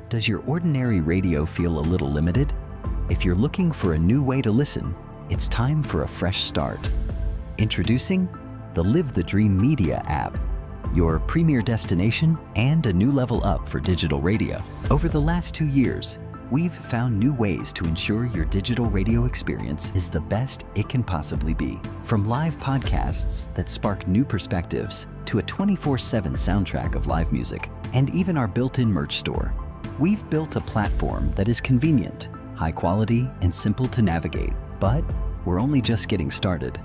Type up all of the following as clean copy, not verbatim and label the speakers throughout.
Speaker 1: Does your ordinary radio feel a little limited? If you're looking for a new way to listen, it's time for a fresh start. Introducing the Live the Dream Media app, your premier destination and a new level up for digital radio. Over the last 2 years, we've found new ways to ensure your digital radio experience is the best it can possibly be. From live podcasts that spark new perspectives to a 24/7 soundtrack of live music, and even our built-in merch store, we've built a platform that is convenient, high quality, and simple to navigate. But we're only just getting started.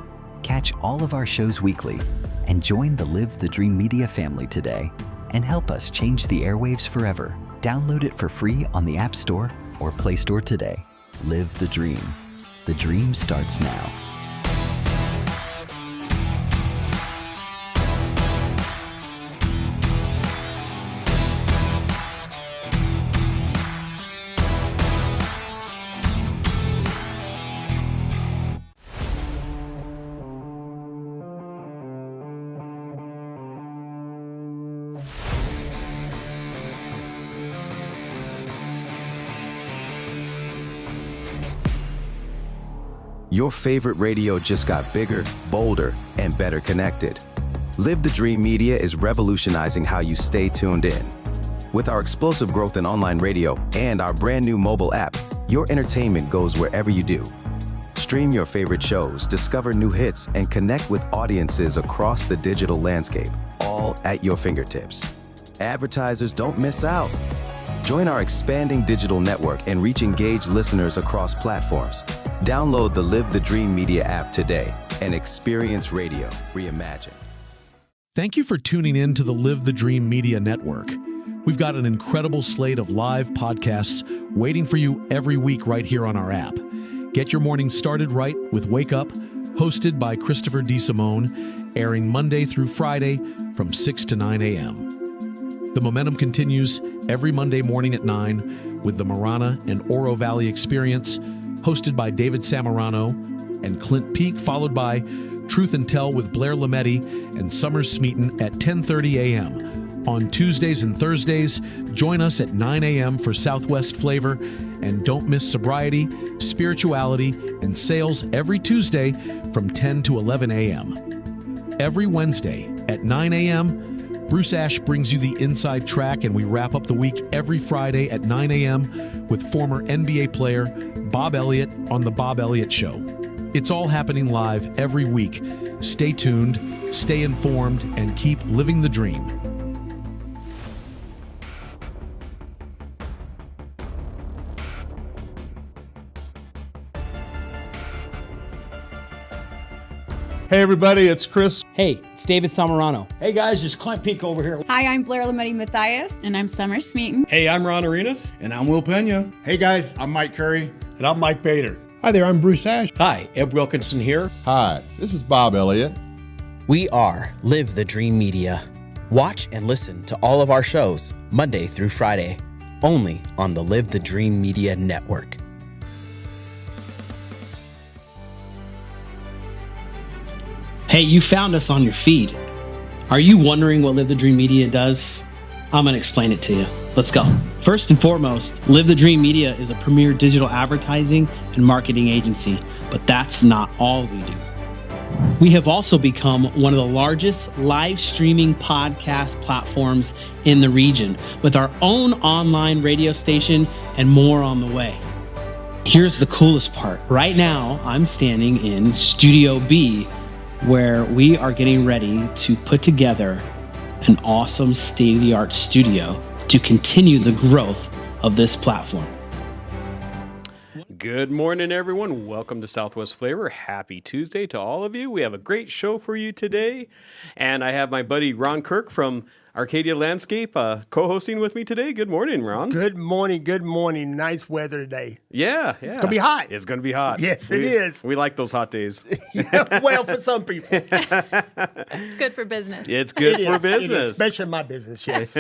Speaker 1: Catch all of our shows weekly and join the Live the Dream Media family today and help us change the airwaves forever. Download it for free on the App Store or Play Store today. Live the dream. The dream starts now.
Speaker 2: Your favorite radio just got bigger, bolder, and better connected. Live the Dream Media is revolutionizing how you stay tuned in. With our explosive growth in online radio and our brand new mobile app, your entertainment goes wherever you do. Stream your favorite shows, discover new hits, and connect with audiences across the digital landscape, all at your fingertips. Advertisers don't miss out. Join our expanding digital network and reach engaged listeners across platforms. Download the Live the Dream Media app today and experience radio reimagined.
Speaker 3: Thank you for tuning in to the Live the Dream Media Network. We've got an incredible slate of live podcasts waiting for you every week right here on our app. Get your morning started right with Wake Up, hosted by Christopher DeSimone, airing Monday through Friday from 6 to 9 a.m. The momentum continues every Monday morning at 9 with the Marana and Oro Valley Experience, hosted by David Samorano and Clint Peak, followed by Truth and Tell with Blair Lametti and Summer Smeaton at 10:30 a.m. On Tuesdays and Thursdays, join us at 9 a.m. for Southwest Flavor, and don't miss Sobriety, Spirituality, and Sales every Tuesday from 10 to 11 a.m. Every Wednesday at 9 a.m., Bruce Ash brings you the inside track, and we wrap up the week every Friday at 9 a.m. with former NBA player Bob Elliott on The Bob Elliott Show. It's all happening live every week. Stay tuned, stay informed, and keep living the dream.
Speaker 4: Hey everybody, it's Chris.
Speaker 5: Hey, it's David Samorano.
Speaker 6: Hey guys, it's Clint Peak over here.
Speaker 7: Hi, I'm Blair Lametti Mathias.
Speaker 8: And I'm Summer Smeaton.
Speaker 9: Hey, I'm Ron Arenas.
Speaker 10: And I'm Will Pena.
Speaker 11: Hey guys, I'm Mike Curry.
Speaker 12: And I'm Mike Bader.
Speaker 13: Hi there, I'm Bruce Ash.
Speaker 14: Hi, Ed Wilkinson here.
Speaker 15: Hi, this is Bob Elliott.
Speaker 16: We are Live the Dream Media. Watch and listen to all of our shows Monday through Friday, only on the Live the Dream Media Network.
Speaker 5: Hey, you found us on your feed. Are you wondering what Live the Dream Media does? I'm going to explain it to you. Let's go. First and foremost, Live the Dream Media is a premier digital advertising and marketing agency, but that's not all we do. We have also become one of the largest live streaming podcast platforms in the region, with our own online radio station and more on the way. Here's the coolest part. Right now, I'm standing in Studio B, where we are getting ready to put together an awesome state-of-the-art studio to continue the growth of this platform.
Speaker 9: Good morning, everyone. Welcome to Southwest Flavor. Happy Tuesday to all of you. We have a great show for you today. And I have my buddy Ron Kirk from Arcadia Landscape co-hosting with me today. Good morning, Ron.
Speaker 17: Good morning. Good morning. Nice weather today.
Speaker 9: Yeah.
Speaker 17: It's going to be hot.
Speaker 9: It's going to be hot.
Speaker 17: Yes, it is.
Speaker 9: We like those hot days.
Speaker 17: Yeah, well, for some people.
Speaker 8: It's good for business.
Speaker 9: It's good for business.
Speaker 17: Especially my business, yes.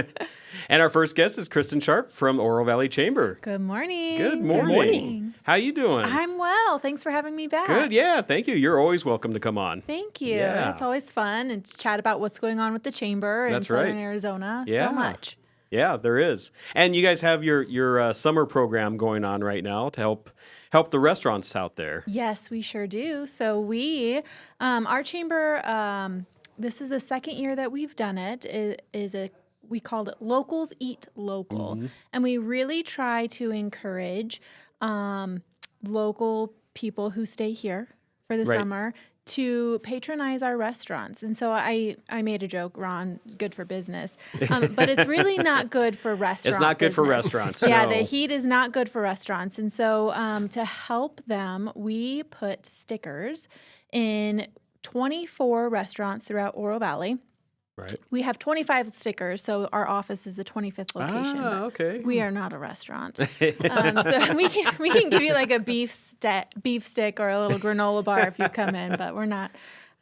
Speaker 9: And our first guest is Kristen Sharp from Oro Valley Chamber.
Speaker 8: Good morning.
Speaker 9: Good morning.
Speaker 17: Good morning.
Speaker 9: How you doing?
Speaker 8: I'm well. Thanks for having me back.
Speaker 9: Good. Yeah. Thank you. You're always welcome to come on.
Speaker 8: Thank you.
Speaker 9: Yeah.
Speaker 8: It's always fun and to chat about what's going on with the chamber in
Speaker 9: That's
Speaker 8: Southern
Speaker 9: right.
Speaker 8: Arizona.
Speaker 9: Yeah.
Speaker 8: So much.
Speaker 9: Yeah, there is. And you guys have your summer program going on right now to help the restaurants out there.
Speaker 8: Yes, we sure do. So our chamber, this is the second year that we've done it. We called it Locals Eat Local. And we really try to encourage local people who stay here for the summer to patronize our restaurants. And so I made a joke, Ron, good for business. But it's really not good for restaurants.
Speaker 9: It's not good for restaurants.
Speaker 8: Yeah,
Speaker 9: no.
Speaker 8: the heat is not good for restaurants. And so to help them, we put stickers in 24 restaurants throughout Oro Valley.
Speaker 9: Right.
Speaker 8: We have 25 stickers, so our office is the 25th location.
Speaker 9: Ah, okay.
Speaker 8: We are not a restaurant. So we can give you like a beef stick or a little granola bar if you come in, but we're not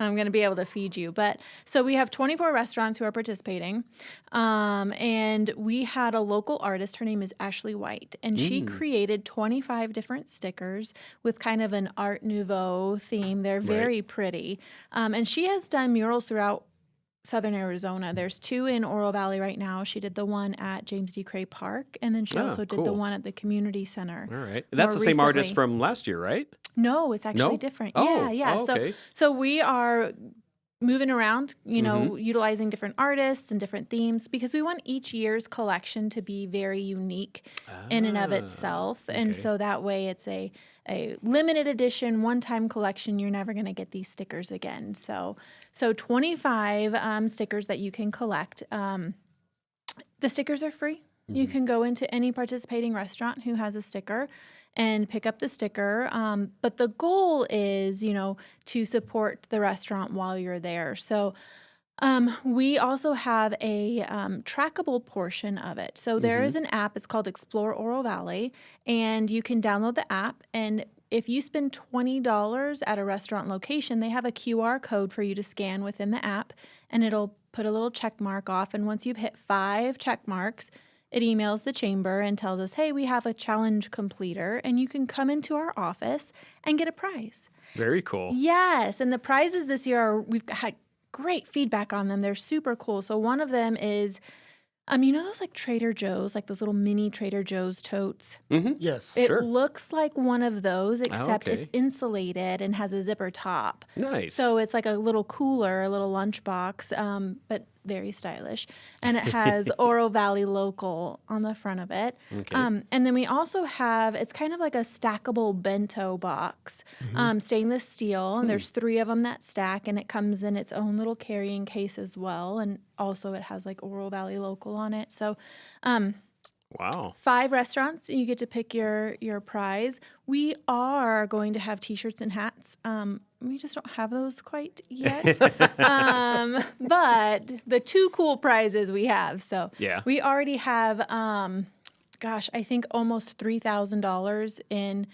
Speaker 8: going to be able to feed you. But so we have 24 restaurants who are participating, and we had a local artist. Her name is Ashley White, and she created 25 different stickers with kind of an Art Nouveau theme. They're very pretty, and she has done murals throughout Southern Arizona. There's 2 in Oro Valley right now. She did the one at James D. Cray Park, and then she also did the one at the community center.
Speaker 9: All right. That's the same artist from last year, right?
Speaker 8: No, it's actually different.
Speaker 9: Oh,
Speaker 8: yeah.
Speaker 9: Oh, okay.
Speaker 8: So we are moving around, utilizing different artists and different themes because we want each year's collection to be very unique in and of itself. And so that way it's a limited edition, one-time collection. You're never going to get these stickers again. So 25 stickers that you can collect. The stickers are free. You can go into any participating restaurant who has a sticker and pick up the sticker. But the goal is, to support the restaurant while you're there. So we also have a trackable portion of it. So there is an app. It's called Explore Oro Valley, and you can download the app. And if you spend $20 at a restaurant location, they have a QR code for you to scan within the app, and it'll put a little check mark off. And once you've hit 5 check marks, it emails the chamber and tells us, hey, we have a challenge completer, and you can come into our office and get a prize.
Speaker 9: Very cool.
Speaker 8: Yes, and the prizes this year we've had great feedback on them. They're super cool. So one of them is, those like Trader Joe's, like those little mini Trader Joe's totes?
Speaker 17: Yes.
Speaker 8: It looks like one of those, except
Speaker 9: okay.
Speaker 8: it's insulated and has a zipper top.
Speaker 9: Nice.
Speaker 8: So it's like a little cooler, a little lunchbox, but very stylish. And it has Oro Valley Local on the front of it.
Speaker 9: Okay.
Speaker 8: And then we also have, it's kind of like a stackable bento box, stainless steel. And there's 3 of them that stack, and it comes in its own little carrying case as well. And also it has like Oro Valley Local on it. So
Speaker 9: wow.
Speaker 8: 5 restaurants, and you get to pick your prize. We are going to have T-shirts and hats. We just don't have those quite yet. But the 2 cool prizes we have. So we already have, I think almost $3,000 in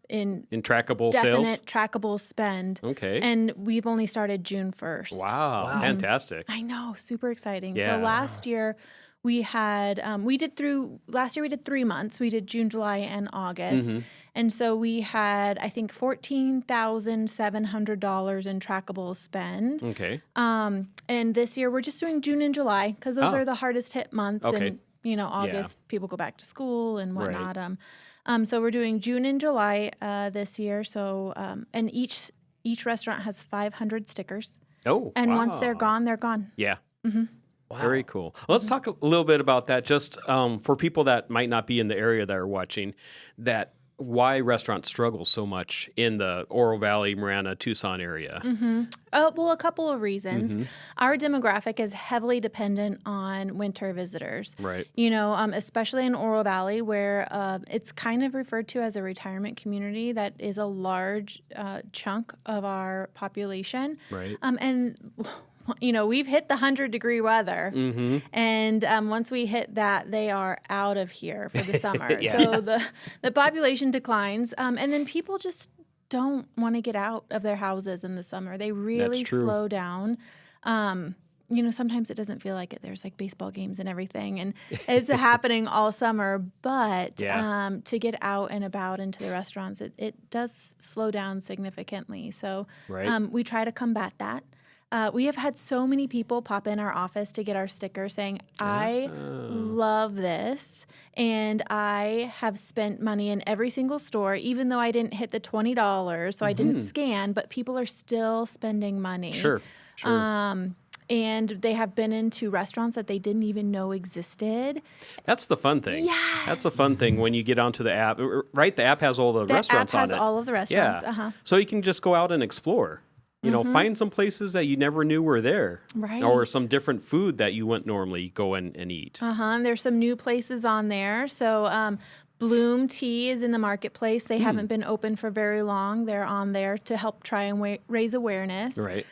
Speaker 9: trackable
Speaker 8: definite
Speaker 9: sales?
Speaker 8: trackable spend.
Speaker 9: Okay.
Speaker 8: And we've only started June 1st.
Speaker 9: Wow. Fantastic.
Speaker 8: I know, super exciting.
Speaker 9: Yeah.
Speaker 8: So last year we had, last year we did 3 months. We did June, July, and August. And so we had, I think, $14,700 in trackable spend.
Speaker 9: Okay.
Speaker 8: And this year we're just doing June and July because those are the hardest hit months.
Speaker 9: Okay.
Speaker 8: And, August, people go back to school and whatnot. So we're doing June and July this year. So, and each restaurant has 500 stickers.
Speaker 9: Oh,
Speaker 8: and
Speaker 9: wow.
Speaker 8: once they're gone, they're gone.
Speaker 9: Yeah. Wow. Very cool. Let's talk a little bit about that, just for people that might not be in the area that are watching, that why restaurants struggle so much in the Oro Valley, Marana, Tucson area.
Speaker 8: Well, a couple of reasons. Our demographic is heavily dependent on winter visitors.
Speaker 9: Right.
Speaker 8: Especially in Oro Valley, where it's kind of referred to as a retirement community that is a large chunk of our population.
Speaker 9: Right.
Speaker 8: And we've hit the 100-degree weather, and once we hit that, they are out of here for the summer. So the population declines, and then people just don't want to get out of their houses in the summer. They really slow down. Sometimes it doesn't feel like it. There's like baseball games and everything, and it's happening all summer. But to get out and about into the restaurants, it does slow down significantly. So we try to combat that. We have had so many people pop in our office to get our sticker saying, I love this, and I have spent money in every single store, even though I didn't hit the $20, so I didn't scan, but people are still spending money.
Speaker 9: Sure.
Speaker 8: And they have been into restaurants that they didn't even know existed.
Speaker 9: That's the fun thing.
Speaker 8: Yes.
Speaker 9: That's the fun thing when you get onto the app, right? The app has all the restaurants on it.
Speaker 8: The app has all of the restaurants.
Speaker 9: Yeah. So you can just go out and explore. You know, find some places that you never knew were there.
Speaker 8: Right.
Speaker 9: Or some different food that you wouldn't normally go and eat.
Speaker 8: And there's some new places on there. So Bloom Tea is in the marketplace. They haven't been open for very long. They're on there to help try and raise awareness.
Speaker 9: Right.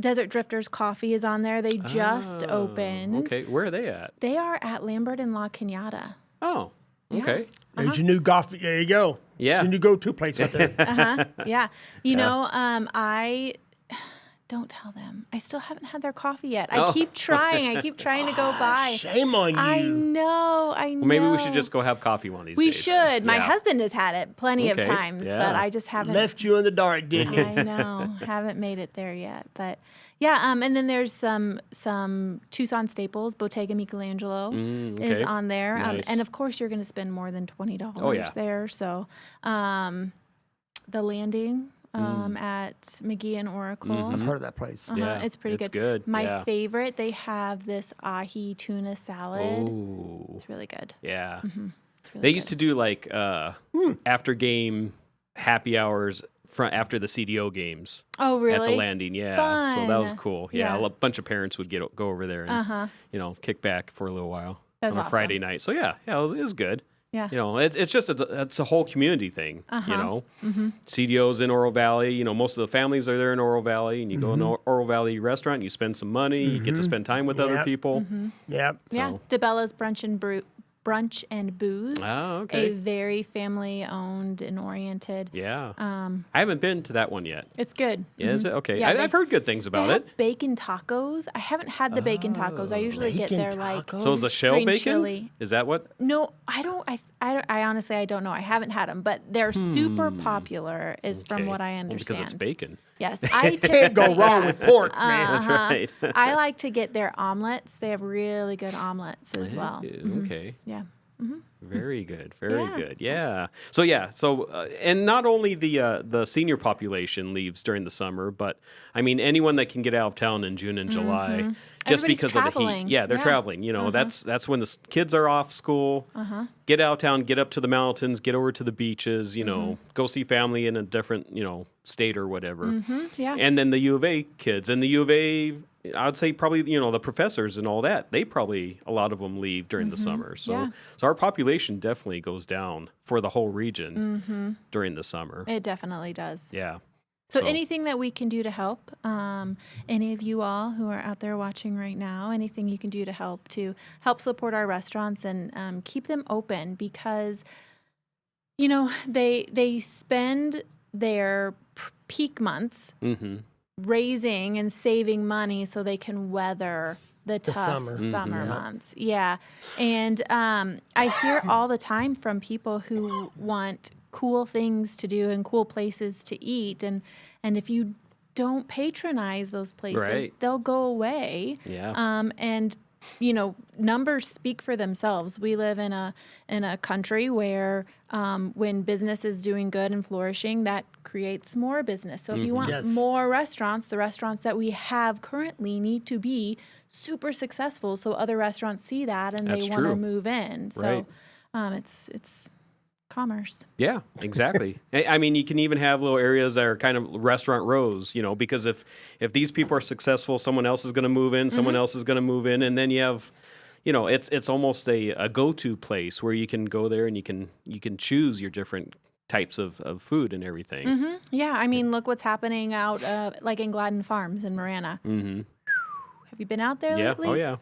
Speaker 8: Desert Drifters Coffee is on there. They just opened.
Speaker 9: Okay, where are they at?
Speaker 8: They are at Lambert and La Cañada.
Speaker 9: Oh, okay.
Speaker 17: There's your new coffee. There you go.
Speaker 9: Yeah.
Speaker 17: It's your new go-to place right there.
Speaker 8: Yeah. You know, I don't tell them. I still haven't had their coffee yet. I keep trying. I keep trying to go by.
Speaker 17: Shame on you.
Speaker 8: I know.
Speaker 9: Well, maybe we should just go have coffee one of these days.
Speaker 8: We should. My husband has had it plenty of times,
Speaker 9: Yeah.
Speaker 8: but I just haven't.
Speaker 17: Left you in the dark, didn't you?
Speaker 8: I know. Haven't made it there yet. But yeah, and then there's some Tucson staples. Bottega Michelangelo is on there.
Speaker 9: Nice.
Speaker 8: And of course, you're going to spend more than $20 there. So the Landing at McGee and Oracle.
Speaker 17: I've heard of that place.
Speaker 9: Yeah,
Speaker 8: it's pretty
Speaker 9: it's
Speaker 8: good.
Speaker 9: good.
Speaker 8: My favorite, they have this ahi tuna salad.
Speaker 9: Ooh.
Speaker 8: It's really good.
Speaker 9: Yeah.
Speaker 8: It's really
Speaker 9: They
Speaker 8: good.
Speaker 9: used to do like after game happy hours after the CDO games.
Speaker 8: Oh, really?
Speaker 9: At the Landing, yeah. So that was
Speaker 8: Fun.
Speaker 9: cool. Yeah,
Speaker 8: Yeah.
Speaker 9: a bunch of parents would go over there and kick back for a little while
Speaker 8: That's
Speaker 9: on a
Speaker 8: awesome.
Speaker 9: Friday night. So yeah, it was good.
Speaker 8: Yeah.
Speaker 9: You know, it's just it's a whole community thing. You know, CDO's in Oro Valley. You know, most of the families are there in Oro Valley, and you go in an Oro Valley restaurant, you spend some money, you get to spend time with other people.
Speaker 17: Yep.
Speaker 8: Yeah,
Speaker 9: So-
Speaker 8: DeBella's Brunch and Booze.
Speaker 9: Oh, okay.
Speaker 8: A very family-owned and oriented.
Speaker 9: Yeah. I haven't been to that one yet.
Speaker 8: It's good.
Speaker 9: Yeah, is it? Okay.
Speaker 8: Yeah,
Speaker 9: I've heard good things about
Speaker 8: they
Speaker 9: it.
Speaker 8: have bacon tacos. I haven't had the bacon tacos. I usually get
Speaker 17: Bacon
Speaker 8: their like
Speaker 17: tacos?
Speaker 9: So is the shell
Speaker 8: green
Speaker 9: bacon?
Speaker 8: chili.
Speaker 9: Is that what?
Speaker 8: No, I don't. I honestly I don't know. I haven't had them, but they're super popular, is from
Speaker 9: Okay.
Speaker 8: what I
Speaker 9: Well,
Speaker 8: understand.
Speaker 9: because it's bacon.
Speaker 8: Yes, I
Speaker 17: Can't go wrong with pork, man.
Speaker 9: That's right.
Speaker 8: I like to get their omelets. They have really good omelets as well.
Speaker 9: Okay.
Speaker 8: Yeah.
Speaker 9: Very good. Very
Speaker 8: Yeah.
Speaker 9: good. Yeah. So and not only the senior population leaves during the summer, but I mean anyone that can get out of town in June and July, just
Speaker 8: Everybody's
Speaker 9: because of the
Speaker 8: traveling.
Speaker 9: heat. Yeah, they're
Speaker 8: Yeah.
Speaker 9: traveling. You know, that's when the kids are off school. Get out of town, get up to the mountains, get over to the beaches. You know, go see family in a different state or whatever.
Speaker 8: Yeah.
Speaker 9: And then the U of A kids and the U of A. I'd say probably the professors and all that. They probably a lot of them leave during the summer. So
Speaker 8: Yeah.
Speaker 9: so our population definitely goes down for the whole region during the summer.
Speaker 8: It definitely does.
Speaker 9: Yeah.
Speaker 8: So anything that we can do to help, any of you all who are out there watching right now, anything you can do to help support our restaurants and keep them open, because they spend their peak months raising and saving money so they can weather the tough summer months. Yeah. And I hear all the time from people who want cool things to do and cool places to eat. And if you don't patronize those places,
Speaker 9: Right.
Speaker 8: they'll go away.
Speaker 9: Yeah.
Speaker 8: And numbers speak for themselves. We live in a country where when business is doing good and flourishing, that creates more business. So if you want more restaurants, the restaurants that we have currently need to be super successful, so other restaurants see that and
Speaker 9: That's
Speaker 8: they want to
Speaker 9: true.
Speaker 8: move in. So
Speaker 9: Right.
Speaker 8: it's commerce.
Speaker 9: Yeah, exactly. I mean, you can even have little areas that are kind of restaurant rows, because if these people are successful, someone else is going to move in, someone else is going to move in, and then you have, it's almost a go-to place where you can go there and you can choose your different types of food and everything.
Speaker 8: Yeah, I mean, look what's happening out like in Gladden Farms in Marana. Have you been out there
Speaker 9: Yeah.
Speaker 8: lately?
Speaker 9: Oh yeah.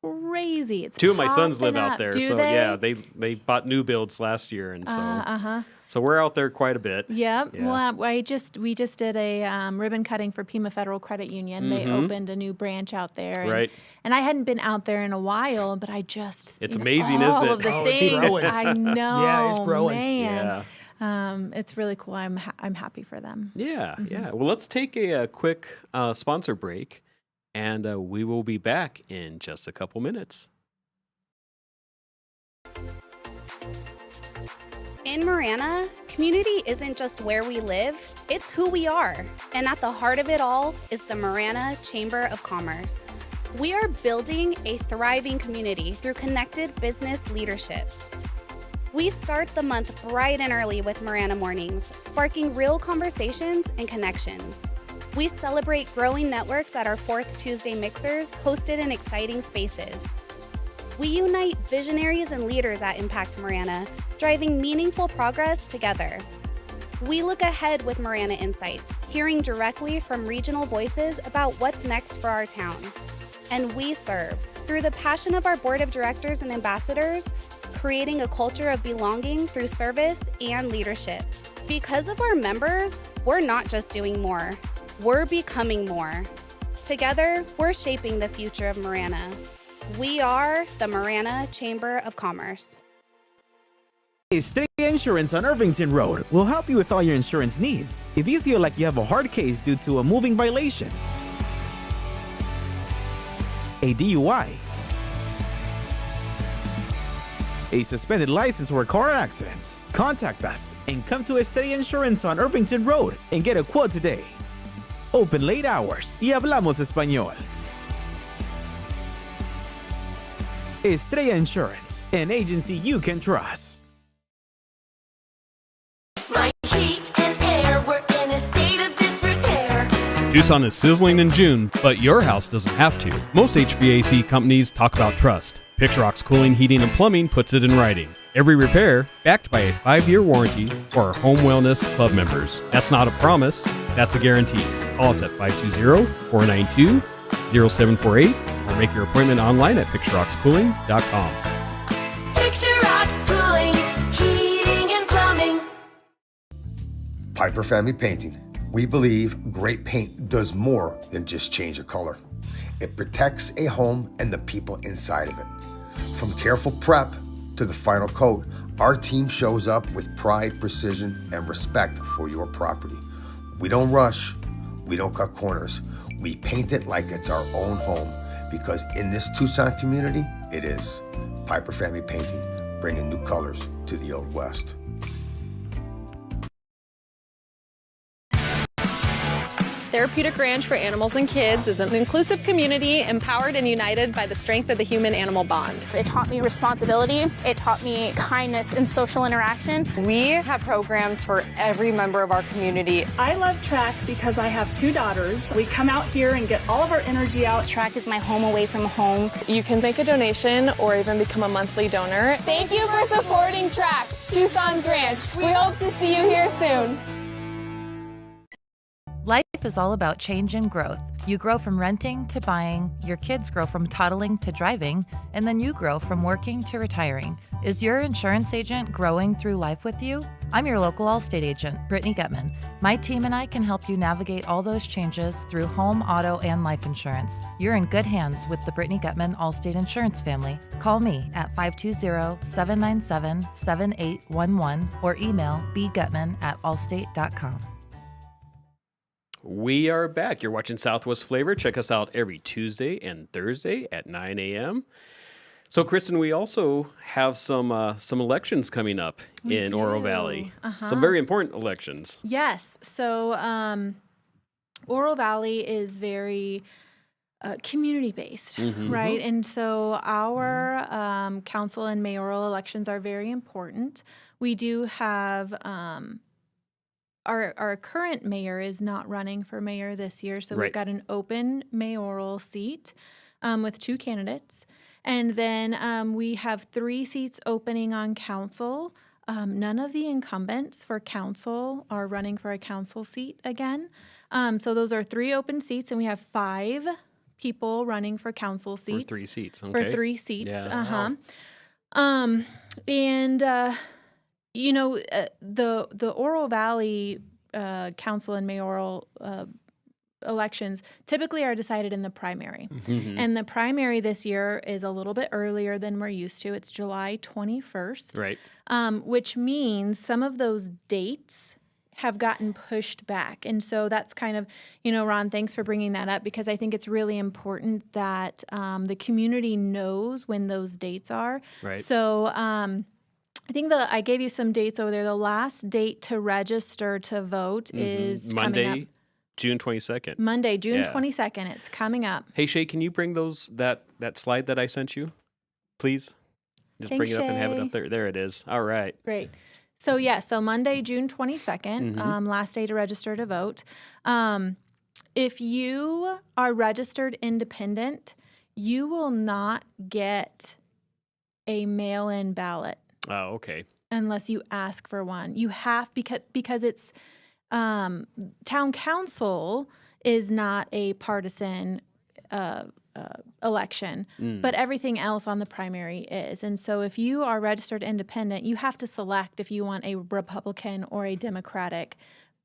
Speaker 8: Crazy. It's
Speaker 9: Two of my sons live
Speaker 8: popping
Speaker 9: out
Speaker 8: up.
Speaker 9: there,
Speaker 8: Do
Speaker 9: so
Speaker 8: they?
Speaker 9: yeah, they bought new builds last year, and so so we're out there quite a bit.
Speaker 8: Yep.
Speaker 9: Yeah.
Speaker 8: Well, we just did a ribbon cutting for Pima Federal Credit Union. They opened a new branch out there. And,
Speaker 9: Right.
Speaker 8: And I hadn't been out there in a while, but I just
Speaker 9: It's
Speaker 8: in
Speaker 9: amazing,
Speaker 8: all
Speaker 9: isn't it?
Speaker 8: of the
Speaker 17: Oh, it's
Speaker 8: things
Speaker 17: growing.
Speaker 8: I know.
Speaker 17: Yeah, it's growing.
Speaker 8: Man.
Speaker 9: Yeah.
Speaker 8: It's really cool. I'm happy for them.
Speaker 9: Yeah, yeah. Well, let's take a quick sponsor break, and we will be back in just a couple minutes.
Speaker 10: In Marana, community isn't just where we live, it's who we are. And at the heart of it all is the Marana Chamber of Commerce. We are building a thriving community through connected business leadership. We start the month bright and early with Marana Mornings, sparking real conversations and connections. We celebrate growing networks at our 4th Tuesday mixers, hosted in exciting spaces. We unite visionaries and leaders at Impact Marana, driving meaningful progress together. We look ahead with Marana Insights, hearing directly from regional voices about what's next for our town. And we serve, through the passion of our board of directors and ambassadors, creating a culture of belonging through service and leadership. Because of our members, we're not just doing more, we're becoming more. Together, we're shaping the future of Marana. We are the Marana Chamber of Commerce.
Speaker 11: Estrella Insurance on Irvington Road will help you with all your insurance needs. If you feel like you have a hard case due to a moving violation, a DUI, a suspended license or a car accident, contact us and come to Estrella Insurance on Irvington Road and get a quote today. Open late hours y hablamos español. Estrella Insurance, an agency you can trust.
Speaker 12: My heat and air were in a state of disrepair.
Speaker 9: Tucson is sizzling in June, but your house doesn't have to. Most HVAC companies talk about trust. Picturox Cooling, Heating, and Plumbing puts it in writing. Every repair backed by a 5-year warranty for our Home Wellness Club members. That's not a promise, that's a guarantee. Call us at 520-492-0748 or make your appointment online at picturoxcooling.com.
Speaker 12: Picturox Cooling, Heating, and Plumbing.
Speaker 13: Piper Family Painting. We believe great paint does more than just change a color. It protects a home and the people inside of it. From careful prep to the final coat, our team shows up with pride, precision, and respect for your property. We don't rush, we don't cut corners. We paint it like it's our own home, because in this Tucson community, it is. Piper Family Painting, bringing new colors to the Old West.
Speaker 14: Therapeutic Ranch for Animals and Kids is an inclusive community empowered and united by the strength of the human-animal bond.
Speaker 18: It taught me responsibility. It taught me kindness and social interaction.
Speaker 14: We have programs for every member of our community.
Speaker 19: I love track because I have 2 daughters. We come out here and get all of our energy out.
Speaker 18: Track is my home away from home.
Speaker 14: You can make a donation or even become a monthly donor.
Speaker 18: Thank you for supporting Track, Tucson's Ranch. We hope to see you here soon.
Speaker 20: Life is all about change and growth. You grow from renting to buying, your kids grow from toddling to driving, and then you grow from working to retiring. Is your insurance agent growing through life with you? I'm your local Allstate agent, Brittany Gutman. My team and I can help you navigate all those changes through home, auto, and life insurance. You're in good hands with the Brittany Gutman Allstate Insurance family. Call me at 520-797-7811 or email bgutman@allstate.com.
Speaker 9: We are back. You're watching Southwest Flavor. Check us out every Tuesday and Thursday at 9 a.m. So, Kristen, we also have some elections coming up in Oro Valley. Some very important elections.
Speaker 8: Yes. So, Oro Valley is very community-based, right? And so our council and mayoral elections are very important. We do have... Our current mayor is not running for mayor this year, so we've got an open mayoral seat with 2 candidates. And then we have 3 seats opening on council. None of the incumbents for council are running for a council seat again. So those are 3 open seats, and we have 5 people running for council seats.
Speaker 9: For 3 seats, okay.
Speaker 8: For 3 seats,
Speaker 9: Yeah.
Speaker 8: You know, the Oro Valley Council and mayoral elections typically are decided in the primary.
Speaker 9: Mm-hmm.
Speaker 8: And the primary this year is a little bit earlier than we're used to. It's July 21st.
Speaker 9: Right.
Speaker 8: Which means some of those dates have gotten pushed back. And so that's kind of, Ron, thanks for bringing that up, because I think it's really important that the community knows when those dates are.
Speaker 9: Right.
Speaker 8: So I think I gave you some dates over there. The last date to register to vote is
Speaker 9: Monday,
Speaker 8: coming up.
Speaker 9: June 22nd.
Speaker 8: Monday, June 22nd. It's coming up.
Speaker 9: Hey, Shay, can you bring that slide that I sent you, please? Just
Speaker 8: Thanks,
Speaker 9: bring it up and have it
Speaker 8: Shay.
Speaker 9: up there. There it is. All right.
Speaker 8: Great. So Monday, June 22nd, last day to register to vote. If you are registered independent, you will not get a mail-in ballot.
Speaker 9: Oh, okay.
Speaker 8: Unless you ask for one. You have, because it's town council is not a partisan election, but everything else on the primary is. And so if you are registered independent, you have to select if you want a Republican or a Democratic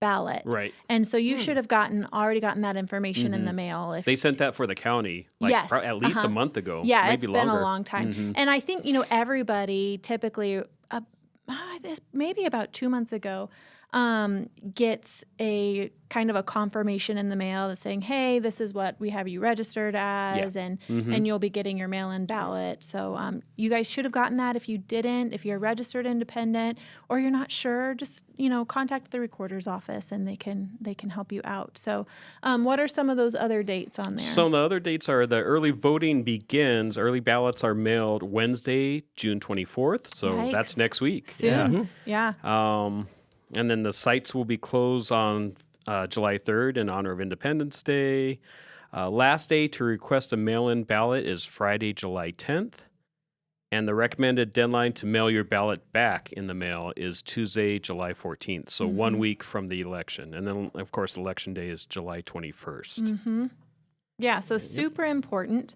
Speaker 8: ballot.
Speaker 9: Right.
Speaker 8: And so you should have already gotten that information in the mail. If
Speaker 9: They sent that for the county
Speaker 8: Yes,
Speaker 9: at least a month ago.
Speaker 8: Yeah,
Speaker 9: maybe
Speaker 8: it's
Speaker 9: longer.
Speaker 8: been a long time. And I think, everybody typically, maybe about 2 months ago, gets a kind of a confirmation in the mail that's saying, hey, this is what we have you registered as, and you'll be getting your mail-in ballot. So you guys should have gotten that. If you didn't, if you're registered independent or you're not sure, just, contact the recorder's office and they can help you out. So what are some of those other dates on there?
Speaker 9: So the other dates are the early voting begins. Early ballots are mailed Wednesday, June 24th. So
Speaker 8: Yikes.
Speaker 9: That's next week.
Speaker 8: Soon. Yeah.
Speaker 9: And then the sites will be closed on July 3rd in honor of Independence Day. Last day to request a mail-in ballot is Friday, July 10th. And the recommended deadline to mail your ballot back in the mail is Tuesday, July 14th. So 1 week from the election. And then, of course, Election Day is July 21st.
Speaker 8: Yeah, so super important.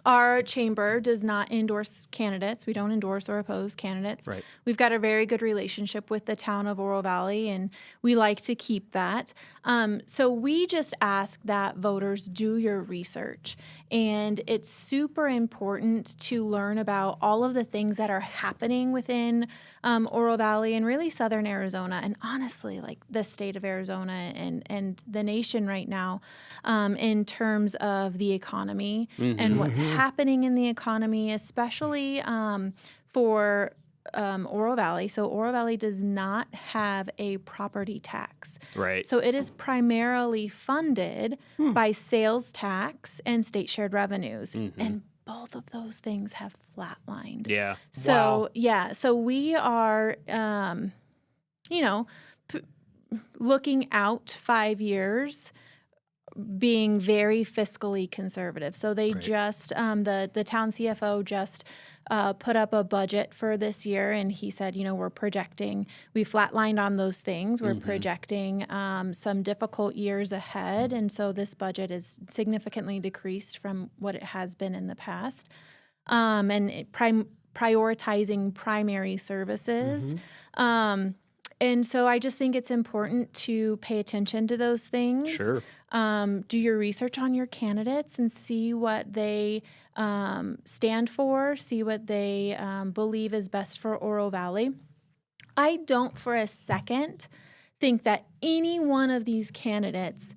Speaker 8: Our chamber does not endorse candidates. We don't endorse or oppose candidates.
Speaker 9: Right.
Speaker 8: We've got a very good relationship with the town of Oro Valley, and we like to keep that. So we just ask that voters do your research. And it's super important to learn about all of the things that are happening within Oro Valley and really southern Arizona, and honestly, like the state of Arizona and the nation right now, in terms of the economy and what's happening in the economy, especially for Oro Valley. So Oro Valley does not have a property tax.
Speaker 9: Right.
Speaker 8: So it is primarily funded by sales tax and state shared revenues. And both of those things have flatlined.
Speaker 9: Yeah.
Speaker 8: So, so we are, looking out 5 years, being very fiscally conservative. So they just, the town CFO just put up a budget for this year, and he said, we're projecting, we flatlined on those things. We're projecting some difficult years ahead, and so this budget is significantly decreased from what it has been in the past. And prioritizing primary services. And so I just think it's important to pay attention to those things.
Speaker 9: Sure.
Speaker 8: Do your research on your candidates and see what they stand for, see what they believe is best for Oro Valley. I don't for a second think that any one of these candidates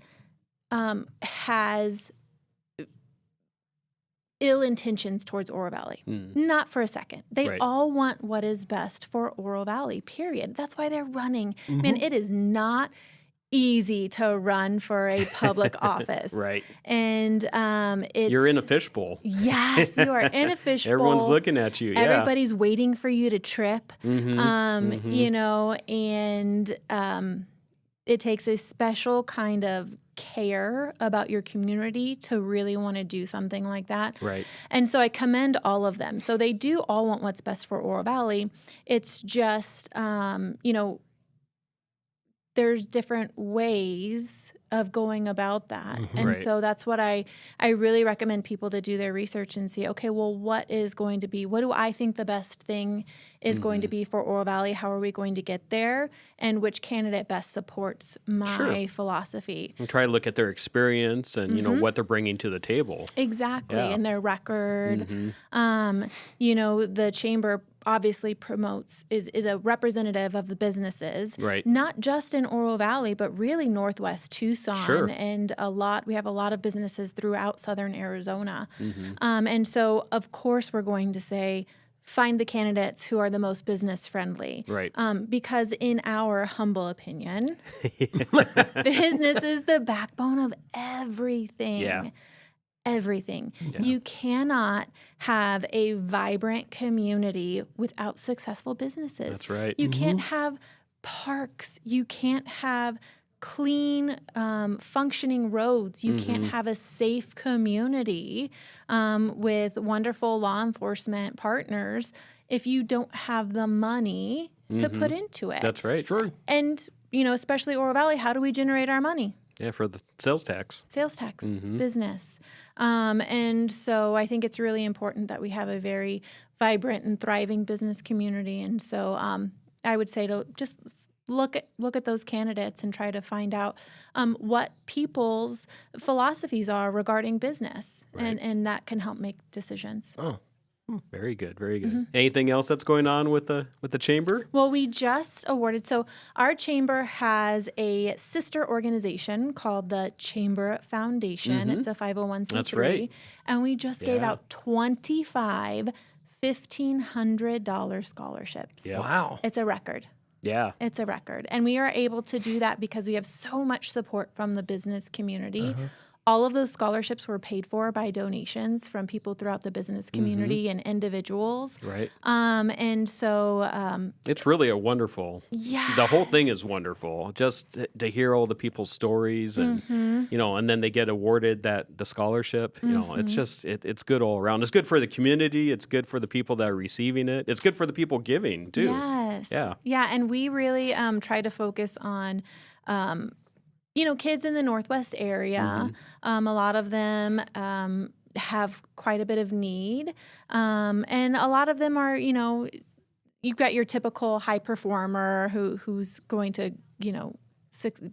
Speaker 8: has ill intentions towards Oro Valley. Not for a second. They all want what is best for Oro Valley, period. That's why they're running. Man, it is not easy to run for a public office.
Speaker 9: Right.
Speaker 8: And it's...
Speaker 9: You're in a fishbowl.
Speaker 8: Yes, you are in a fishbowl.
Speaker 9: Everyone's looking at you. Yeah.
Speaker 8: Everybody's waiting for you to trip. And it takes a special kind of care about your community to really want to do something like that.
Speaker 9: Right.
Speaker 8: And so I commend all of them. So they do all want what's best for Oro Valley. It's just, there's different ways going about that. And
Speaker 9: Right.
Speaker 8: so that's what I really recommend people to do their research and see, okay, well, what do I think the best thing is going to be for Oro Valley? How are we going to get there? And which candidate best supports my philosophy?
Speaker 9: And try to look at their experience and, you know, what they're bringing to the table.
Speaker 8: Exactly.
Speaker 9: Yeah.
Speaker 8: And their record. You know, the chamber obviously is a representative of the businesses,
Speaker 9: Right.
Speaker 8: not just in Oro Valley, but really Northwest Tucson,
Speaker 9: Sure.
Speaker 8: and we have a lot of businesses throughout Southern Arizona. And so, of course, we're going to say, find the candidates who are the most business friendly.
Speaker 9: Right.
Speaker 8: Because in our humble opinion, business is the backbone of everything.
Speaker 9: Yeah.
Speaker 8: Everything.
Speaker 9: Yeah.
Speaker 8: You cannot have a vibrant community without successful businesses.
Speaker 9: That's right.
Speaker 8: You can't have parks. You can't have clean, functioning roads. You can't have a safe community with wonderful law enforcement partners if you don't have the money to put into it.
Speaker 9: That's right. Sure.
Speaker 8: And, you know, especially Oro Valley, how do we generate our money?
Speaker 9: Yeah, for the sales tax.
Speaker 8: Sales tax, business. And so I think it's really important that we have a very vibrant and thriving business community. And so I would say to just look at those candidates and try to find out what people's philosophies are regarding business.
Speaker 9: Right.
Speaker 8: And that can help make decisions.
Speaker 17: Oh.
Speaker 9: Very good. Very good. Anything else that's going on with the chamber?
Speaker 8: Well, we just awarded, so our chamber has a sister organization called the Chamber Foundation. It's a 501c3.
Speaker 9: That's right.
Speaker 8: And we just gave out 25 $1,500 scholarships.
Speaker 9: Yeah.
Speaker 17: Wow.
Speaker 8: It's a record.
Speaker 9: Yeah.
Speaker 8: It's a record. And we are able to do that because we have so much support from the business community. All of those scholarships were paid for by donations from people throughout the business community and individuals.
Speaker 9: Right.
Speaker 8: And so
Speaker 9: It's really a wonderful.
Speaker 8: Yes.
Speaker 9: The whole thing is wonderful. Just to hear all the people's stories and you know, and then they get awarded the scholarship. You know, it's just it's good all around. It's good for the community. It's good for the people that are receiving it. It's good for the people giving too.
Speaker 8: Yes.
Speaker 9: Yeah.
Speaker 8: Yeah, and we really try to focus on you know, kids in the Northwest area. A lot of them have quite a bit of need. And a lot of them are, you know, you've got your typical high performer who's going to, you know,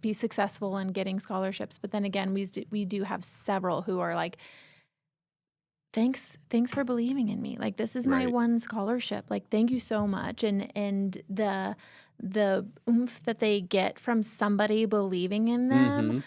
Speaker 8: be successful in getting scholarships. But then again, we do have several who are like, thanks for believing in me. Like, this is my one scholarship. Like, thank you so much. And the oomph that they get from somebody believing in them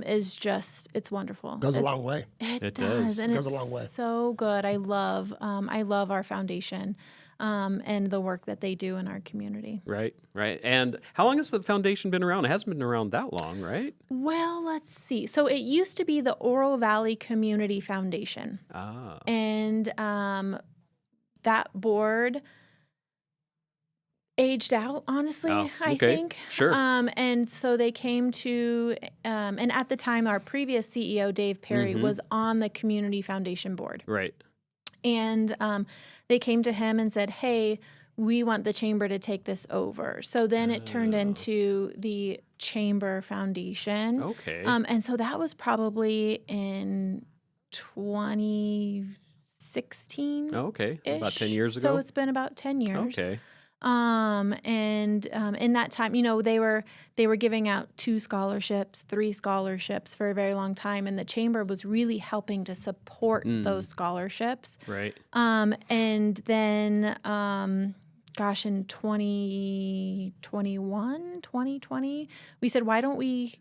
Speaker 8: is just, it's wonderful.
Speaker 17: Goes a long way.
Speaker 8: It does. And
Speaker 17: Goes
Speaker 8: it's
Speaker 17: a long way.
Speaker 8: so good. I love our foundation and the work that they do in our community.
Speaker 9: Right. Right. And how long has the foundation been around? It hasn't been around that long, right?
Speaker 8: Well, let's see. So it used to be the Oro Valley Community Foundation.
Speaker 9: Ah.
Speaker 8: And that board aged out, honestly, I think.
Speaker 9: Sure.
Speaker 8: And so they came to, and at the time, our previous CEO, Dave Perry, was on the Community Foundation board.
Speaker 9: Right.
Speaker 8: And they came to him and said, hey, we want the chamber to take this over. So then it turned into the Chamber Foundation.
Speaker 9: Okay.
Speaker 8: And so that was probably in 2016.
Speaker 9: Okay. About 10 years ago.
Speaker 8: So it's been about 10 years.
Speaker 9: Okay.
Speaker 8: And in that time, you know, they were giving out 2 scholarships, 3 scholarships for a very long time, and the chamber was really helping to support those scholarships.
Speaker 9: Right.
Speaker 8: And then, gosh, in 2020, we said, why don't we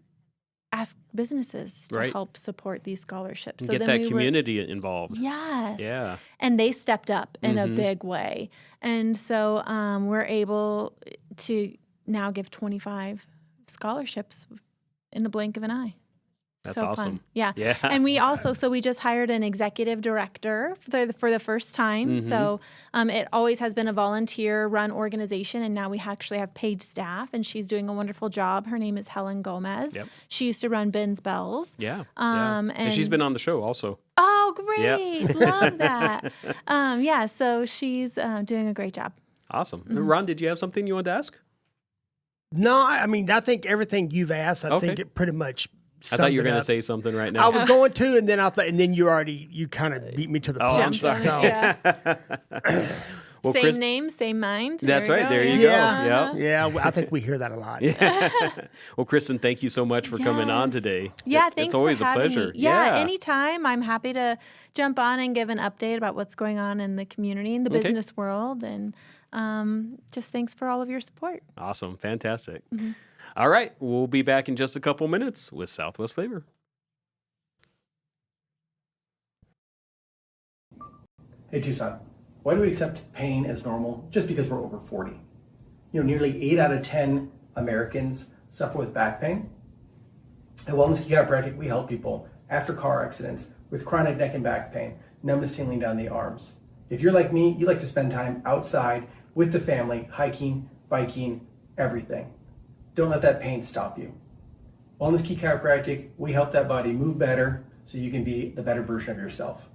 Speaker 8: ask businesses to help support these scholarships?
Speaker 9: So get that community involved.
Speaker 8: Yes.
Speaker 9: Yeah.
Speaker 8: And they stepped up in a big way. And so we're able to now give 25 scholarships in the blink of an eye.
Speaker 9: That's
Speaker 8: so
Speaker 9: awesome.
Speaker 8: Fun. Yeah.
Speaker 9: Yeah.
Speaker 8: And we also, so we just hired an executive director for the first time. So it always has been a volunteer-run organization, and now we actually have paid staff, and she's doing a wonderful job. Her name is Helen Gomez.
Speaker 9: Yep.
Speaker 8: She used to run Ben's Bells.
Speaker 9: Yeah.
Speaker 8: And
Speaker 9: she's been on the show also.
Speaker 8: Oh, great.
Speaker 9: Yep.
Speaker 8: Love that. Yeah, so she's doing a great job.
Speaker 9: Awesome. Ron, did you have something you wanted to ask?
Speaker 17: No, I mean, I think everything you've asked, I
Speaker 9: Okay.
Speaker 17: think it pretty much
Speaker 9: I thought you were going to say something right now.
Speaker 17: I was going to, and then you kind of beat me to the punch.
Speaker 9: I'm sorry.
Speaker 17: So.
Speaker 9: Well,
Speaker 8: same name, same mind.
Speaker 9: That's right. There you
Speaker 17: Yeah.
Speaker 9: go.
Speaker 17: Yeah, I think we hear that a lot.
Speaker 9: Well, Kristen, thank you so much for coming on today.
Speaker 8: Yeah, thanks
Speaker 9: It's always
Speaker 8: for
Speaker 9: a
Speaker 8: having
Speaker 9: pleasure.
Speaker 8: me. Yeah, anytime. I'm happy to jump on and give an update about what's going on in the community, in the business world, and just thanks for all of your support.
Speaker 9: Awesome. Fantastic. Mm-hmm. All right. We'll be back in just a couple minutes with Southwest Flavor.
Speaker 21: Hey, Tucson. Why do we accept pain as normal just because we're over 40? Nearly 8 out of 10 Americans suffer with back pain. At Wellness Chiropractic, we help people after car accidents with chronic neck and back pain, numbness tingling down the arms. If you're like me, you like to spend time outside with the family, hiking, biking, everything. Don't let that pain stop you. Wellness Key Chiropractic, we help that body move better so you can be the better version of yourself.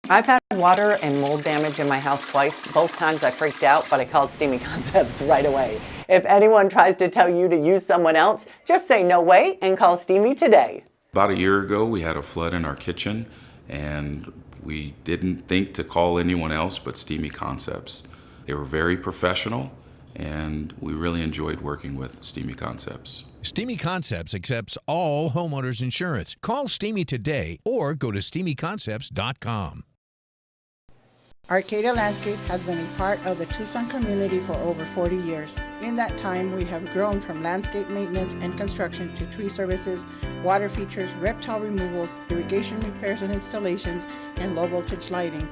Speaker 22: I've had water and mold damage in my house twice. Both times I freaked out, but I called Steamy Concepts right away. If anyone tries to tell you to use someone else, just say no way and call Steamy today.
Speaker 23: About a year ago, we had a flood in our kitchen, and we didn't think to call anyone else but Steamy Concepts. They were very professional, and we really enjoyed working with Steamy Concepts.
Speaker 24: Steamy Concepts accepts all homeowners insurance. Call Steamy today or go to steamyconcepts.com.
Speaker 25: Arcadia Landscape has been a part of the Tucson community for over 40 years. In that time, we have grown from landscape maintenance and construction to tree services, water features, reptile removals, irrigation repairs and installations, and low voltage lighting.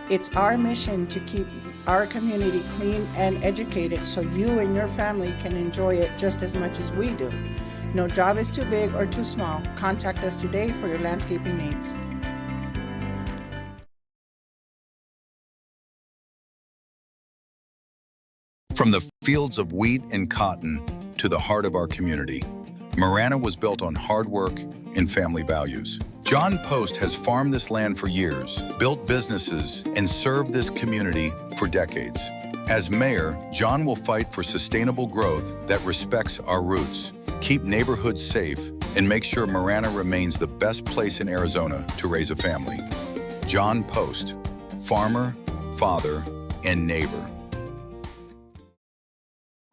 Speaker 25: It's our mission to keep our community clean and educated so you and your family can enjoy it just as much as we do. No job is too big or too small. Contact us today for your landscaping needs.
Speaker 26: From the fields of wheat and cotton to the heart of our community, Marana was built on hard work and family values. John Post has farmed this land for years, built businesses, and served this community for decades. As mayor, John will fight for sustainable growth that respects our roots, keep neighborhoods safe, and make sure Marana remains the best place in Arizona to raise a family. John Post, farmer, father, and neighbor.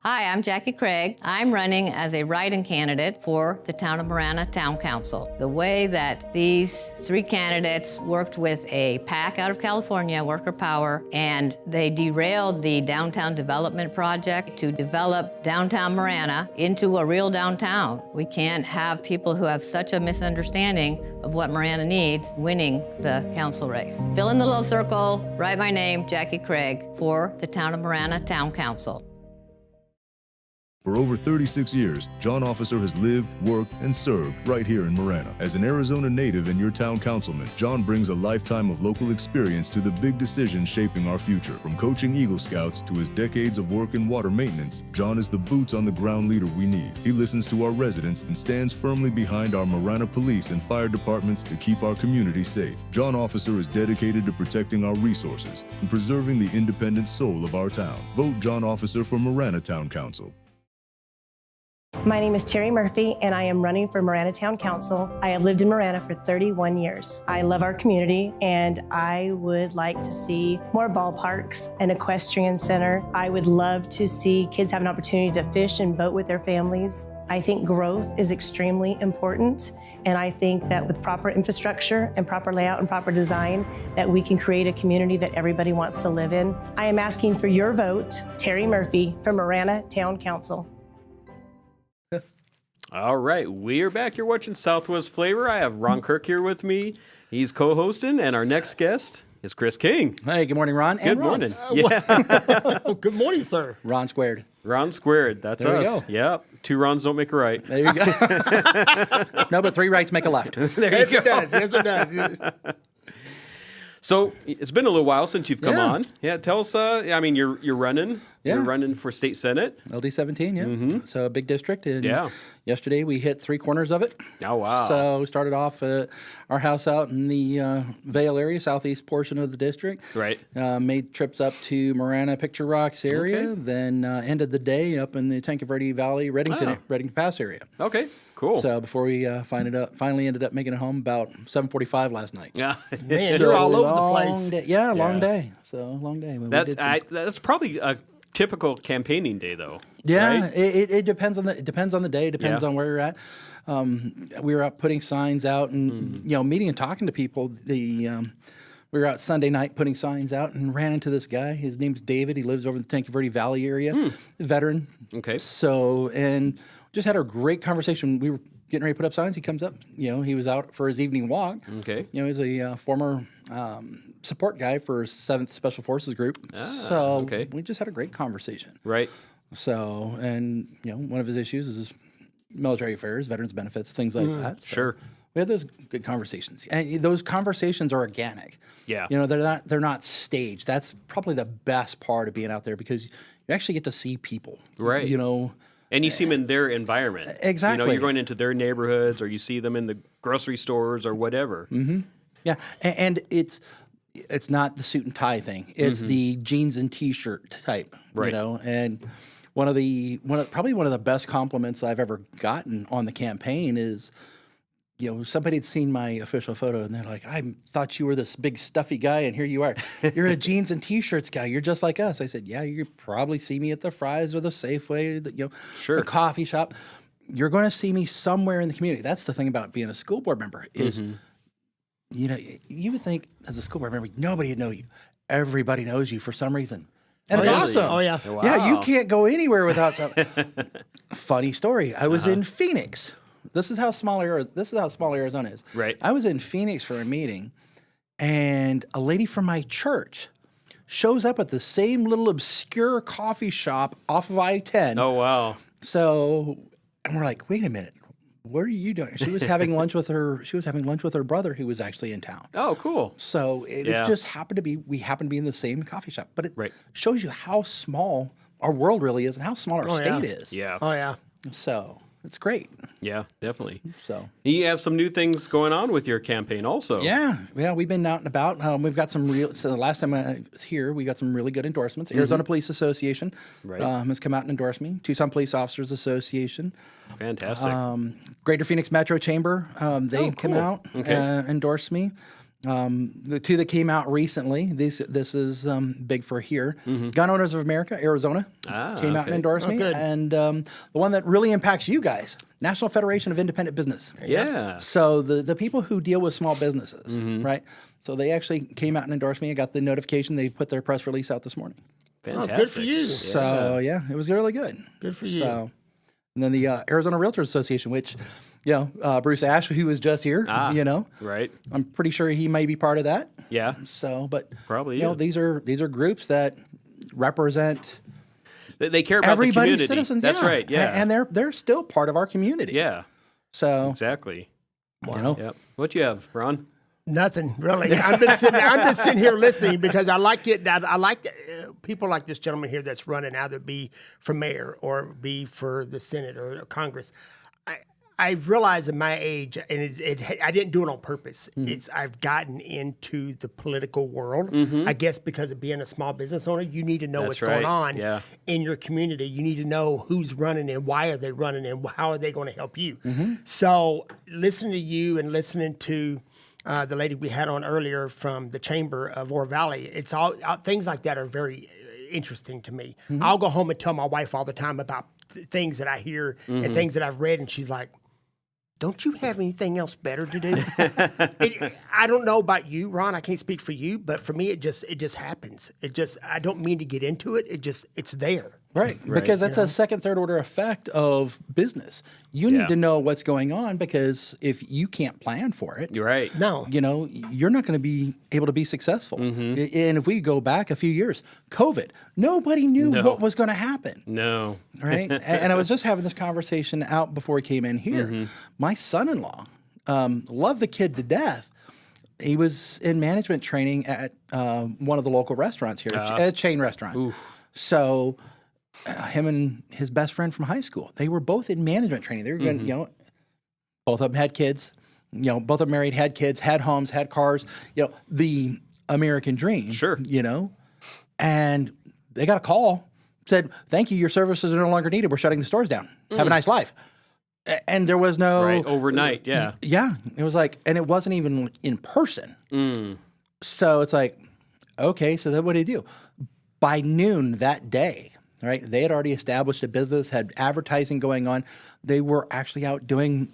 Speaker 27: Hi, I'm Jackie Craig. I'm running as a write-in candidate for the Town of Marana Town Council. The way that these three candidates worked with a PAC out of California, Worker Power, and they derailed the downtown development project to develop downtown Marana into a real downtown. We can't have people who have such a misunderstanding of what Marana needs winning the council race. Fill in the little circle, write my name, Jackie Craig, for the Town of Marana Town Council.
Speaker 28: For over 36 years, John Officer has lived, worked, and served right here in Marana. As an Arizona native and your town councilman, John brings a lifetime of local experience to the big decisions shaping our future. From coaching Eagle Scouts to his decades of work in water maintenance, John is the boots on the ground leader we need. He listens to our residents and stands firmly behind our Marana police and fire departments to keep our community safe. John Officer is dedicated to protecting our resources and preserving the independent soul of our town. Vote John Officer for Marana Town Council.
Speaker 29: My name is Terry Murphy, and I am running for Marana Town Council. I have lived in Marana for 31 years. I love our community, and I would like to see more ballparks, an equestrian center. I would love to see kids have an opportunity to fish and boat with their families. I think growth is extremely important, and I think that with proper infrastructure and proper layout and proper design, that we can create a community that everybody wants to live in. I am asking for your vote, Terry Murphy, for Marana Town Council.
Speaker 9: All right, we are back. You're watching Southwest Flavor. I have Ron Kirk here with me. He's co-hosting, and our next guest is Chris King.
Speaker 30: Hey, good morning, Ron.
Speaker 9: Good morning.
Speaker 17: Good morning, sir.
Speaker 30: Ron squared.
Speaker 9: Ron squared. That's
Speaker 30: there
Speaker 9: us. Yep. 2 Rons don't make a right.
Speaker 30: There you go. No, but 3 rights make a left.
Speaker 9: There you
Speaker 17: yes,
Speaker 9: go.
Speaker 17: It does. Yes, it does.
Speaker 9: So it's been a little while since you've come on. Yeah, tell us. I mean, you're running. You're running for state senate.
Speaker 30: LD 17, yeah. So a big district. And yesterday we hit 3 corners of it.
Speaker 9: Oh, wow.
Speaker 30: So we started off our house out in the Vale area, southeast portion of the district.
Speaker 9: Right.
Speaker 30: Made trips up to Marana, Picture Rocks area. Then ended the day up in the Tanque Verde Valley, Reddington Pass area.
Speaker 9: Okay, cool.
Speaker 30: So before we finally ended up making it home about 7:45 last night.
Speaker 9: Yeah.
Speaker 17: Man, you're all over the place.
Speaker 30: Day. Yeah, long day. So long day.
Speaker 9: That's probably a typical campaigning day, though.
Speaker 30: Yeah,
Speaker 9: right?
Speaker 30: it depends on the day. It depends on where you're at. We were out putting signs out and meeting and talking to people. We were out Sunday night putting signs out and ran into this guy. His name's David. He lives over in the Tanque Verde Valley area. Veteran.
Speaker 9: Okay.
Speaker 30: So and just had a great conversation. We were getting ready to put up signs. He comes up. He was out for his evening walk.
Speaker 9: Okay.
Speaker 30: He's a former support guy for 7th Special Forces Group. So we just had a great conversation.
Speaker 9: Right.
Speaker 30: So, and one of his issues is military affairs, veterans benefits, things like that. So
Speaker 9: Sure.
Speaker 30: we had those good conversations, and those conversations are organic.
Speaker 9: Yeah.
Speaker 30: They're not staged. That's probably the best part of being out there because you actually get to see people.
Speaker 9: Right. And you see them in their environment.
Speaker 30: Exactly.
Speaker 9: You're going into their neighborhoods, or you see them in the grocery stores or whatever.
Speaker 30: Mm-hmm. Yeah, and it's not the suit and tie thing. It's the jeans and t-shirt type.
Speaker 9: Right.
Speaker 30: And one of the best compliments I've ever gotten on the campaign is, somebody had seen my official photo and they're like, I thought you were this big stuffy guy and here you are. You're a jeans and t-shirts guy. You're just like us. I said, yeah, you probably see me at the Fry's or the Safeway, the coffee shop. You're going to see me somewhere in the community. That's the thing about being a school board member is, you would think as a school board member, nobody would know you. Everybody knows you for some reason. And it's awesome.
Speaker 17: Oh, yeah.
Speaker 9: Wow.
Speaker 30: Yeah, you can't go anywhere without something. Funny story. I was in Phoenix. This is how small Arizona is.
Speaker 9: Right.
Speaker 30: I was in Phoenix for a meeting, and a lady from my church shows up at the same little obscure coffee shop off of I-10.
Speaker 9: Oh, wow.
Speaker 30: So, and we're like, wait a minute. What are you doing? She was having lunch with her brother who was actually in town.
Speaker 9: Oh, cool.
Speaker 30: So it just happened to be, we happened to be in the same coffee shop. But it shows you how small our world really is and how small our state is.
Speaker 9: Yeah.
Speaker 17: Oh, yeah.
Speaker 30: So it's great.
Speaker 9: Yeah, definitely.
Speaker 30: So
Speaker 9: you have some new things going on with your campaign also.
Speaker 30: Yeah, we've been out and about. We've got some so the last time I was here, we got some really good endorsements. Arizona Police Association has come out and endorsed me. Tucson Police Officers Association.
Speaker 9: Fantastic.
Speaker 30: Greater Phoenix Metro Chamber, they came out and endorsed me. The two that came out recently, this is big for here. Gun Owners of America, Arizona, came out and endorsed me.
Speaker 17: Good.
Speaker 30: And the one that really impacts you guys, National Federation of Independent Business.
Speaker 9: Yeah.
Speaker 30: So the people who deal with small businesses, right? So they actually came out and endorsed me. I got the notification. They put their press release out this morning.
Speaker 9: Fantastic.
Speaker 17: Oh, good for you.
Speaker 30: So, it was really good.
Speaker 17: Good for you.
Speaker 30: So, and then the Arizona Realtors Association, which, Bruce Ash, who was just here,
Speaker 9: Right.
Speaker 30: I'm pretty sure he may be part of that.
Speaker 9: Yeah.
Speaker 30: So, but
Speaker 9: probably,
Speaker 30: these are groups that represent
Speaker 9: they care about
Speaker 30: everybody's
Speaker 9: the community.
Speaker 30: citizens.
Speaker 9: That's right. Yeah.
Speaker 30: And they're still part of our community.
Speaker 9: Yeah.
Speaker 30: So
Speaker 9: exactly.
Speaker 30: Yep.
Speaker 9: What you have, Ron?
Speaker 17: Nothing really. I'm just sitting here listening because I like it. I like people like this gentleman here that's running, either be for mayor or be for the Senate or Congress. I've realized at my age, and I didn't do it on purpose. I've gotten into the political world. I guess because of being a small business owner, you need to know what's going on in your community. You need to know who's running and why are they running and how are they going to help you. So listening to you and listening to the lady we had on earlier from the Chamber of Oro Valley, it's all things like that are very interesting to me. I'll go home and tell my wife all the time about things that I hear and things that I've read, and she's like, don't you have anything else better to do? I don't know about you, Ron. I can't speak for you, but for me, it just happens. I don't mean to get into it. It's there.
Speaker 30: Right. Because that's a second, third order effect of business. You need to know what's going on, because if you can't plan for it,
Speaker 9: you're right.
Speaker 17: No,
Speaker 30: you're not going to be able to be successful. And if we go back a few years, COVID, nobody knew what was going to happen.
Speaker 9: No.
Speaker 30: Right. And I was just having this conversation out before we came in here. My son-in-law, loved the kid to death. He was in management training at one of the local restaurants here, a chain restaurant. So him and his best friend from high school. They were both in management training. They were going, both of them had kids. Both of them married, had kids, had homes, had cars. The American dream.
Speaker 9: Sure.
Speaker 30: And they got a call, said, "Thank you, your services are no longer needed. We're shutting the stores down. Have a nice life." And there was no
Speaker 9: overnight. Yeah.
Speaker 30: It was like, and it wasn't even in person. So it's like, okay, so then what do you do? By noon that day, right? They had already established a business, had advertising going on. They were actually out doing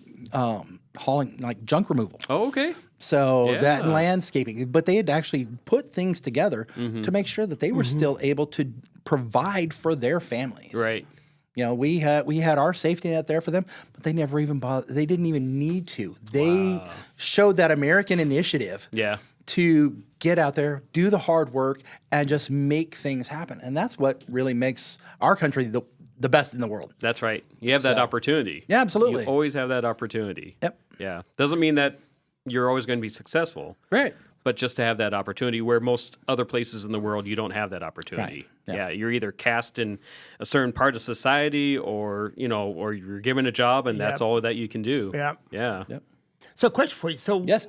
Speaker 30: hauling, like junk removal.
Speaker 9: Oh, okay.
Speaker 30: So that and landscaping, but they had actually put things together to make sure that they were still able to provide for their families.
Speaker 9: Right.
Speaker 30: We had our safety net there for them, but they never even bothered. They didn't even need to. They showed that American initiative.
Speaker 9: Yeah.
Speaker 30: To get out there, do the hard work, and just make things happen. And that's what really makes our country the best in the world.
Speaker 9: That's right. You have that opportunity.
Speaker 30: Yeah, absolutely.
Speaker 9: You always have that opportunity.
Speaker 30: Yep.
Speaker 9: Yeah. Doesn't mean that you're always going to be successful.
Speaker 30: Right.
Speaker 9: But just to have that opportunity where most other places in the world, you don't have that opportunity.
Speaker 30: Right.
Speaker 9: Yeah. You're either cast in a certain part of society or you're given a job and that's all that you can do.
Speaker 17: Yeah.
Speaker 9: Yeah.
Speaker 30: Yep.
Speaker 17: So question for you. So
Speaker 30: yes,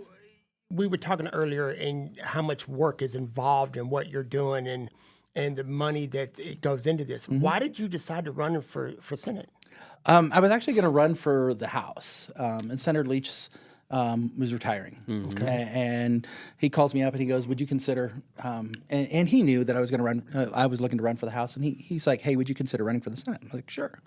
Speaker 17: we were talking earlier in how much work is involved in what you're doing and the money that it goes into this. Why did you decide to run for Senate?
Speaker 30: I was actually going to run for the House, and Senator Leach was retiring. And he calls me up and he goes, "Would you consider?" And he knew that I was going to run. I was looking to run for the House, and he's like, "Hey, would you consider running for the Senate?" I'm like, "Sure."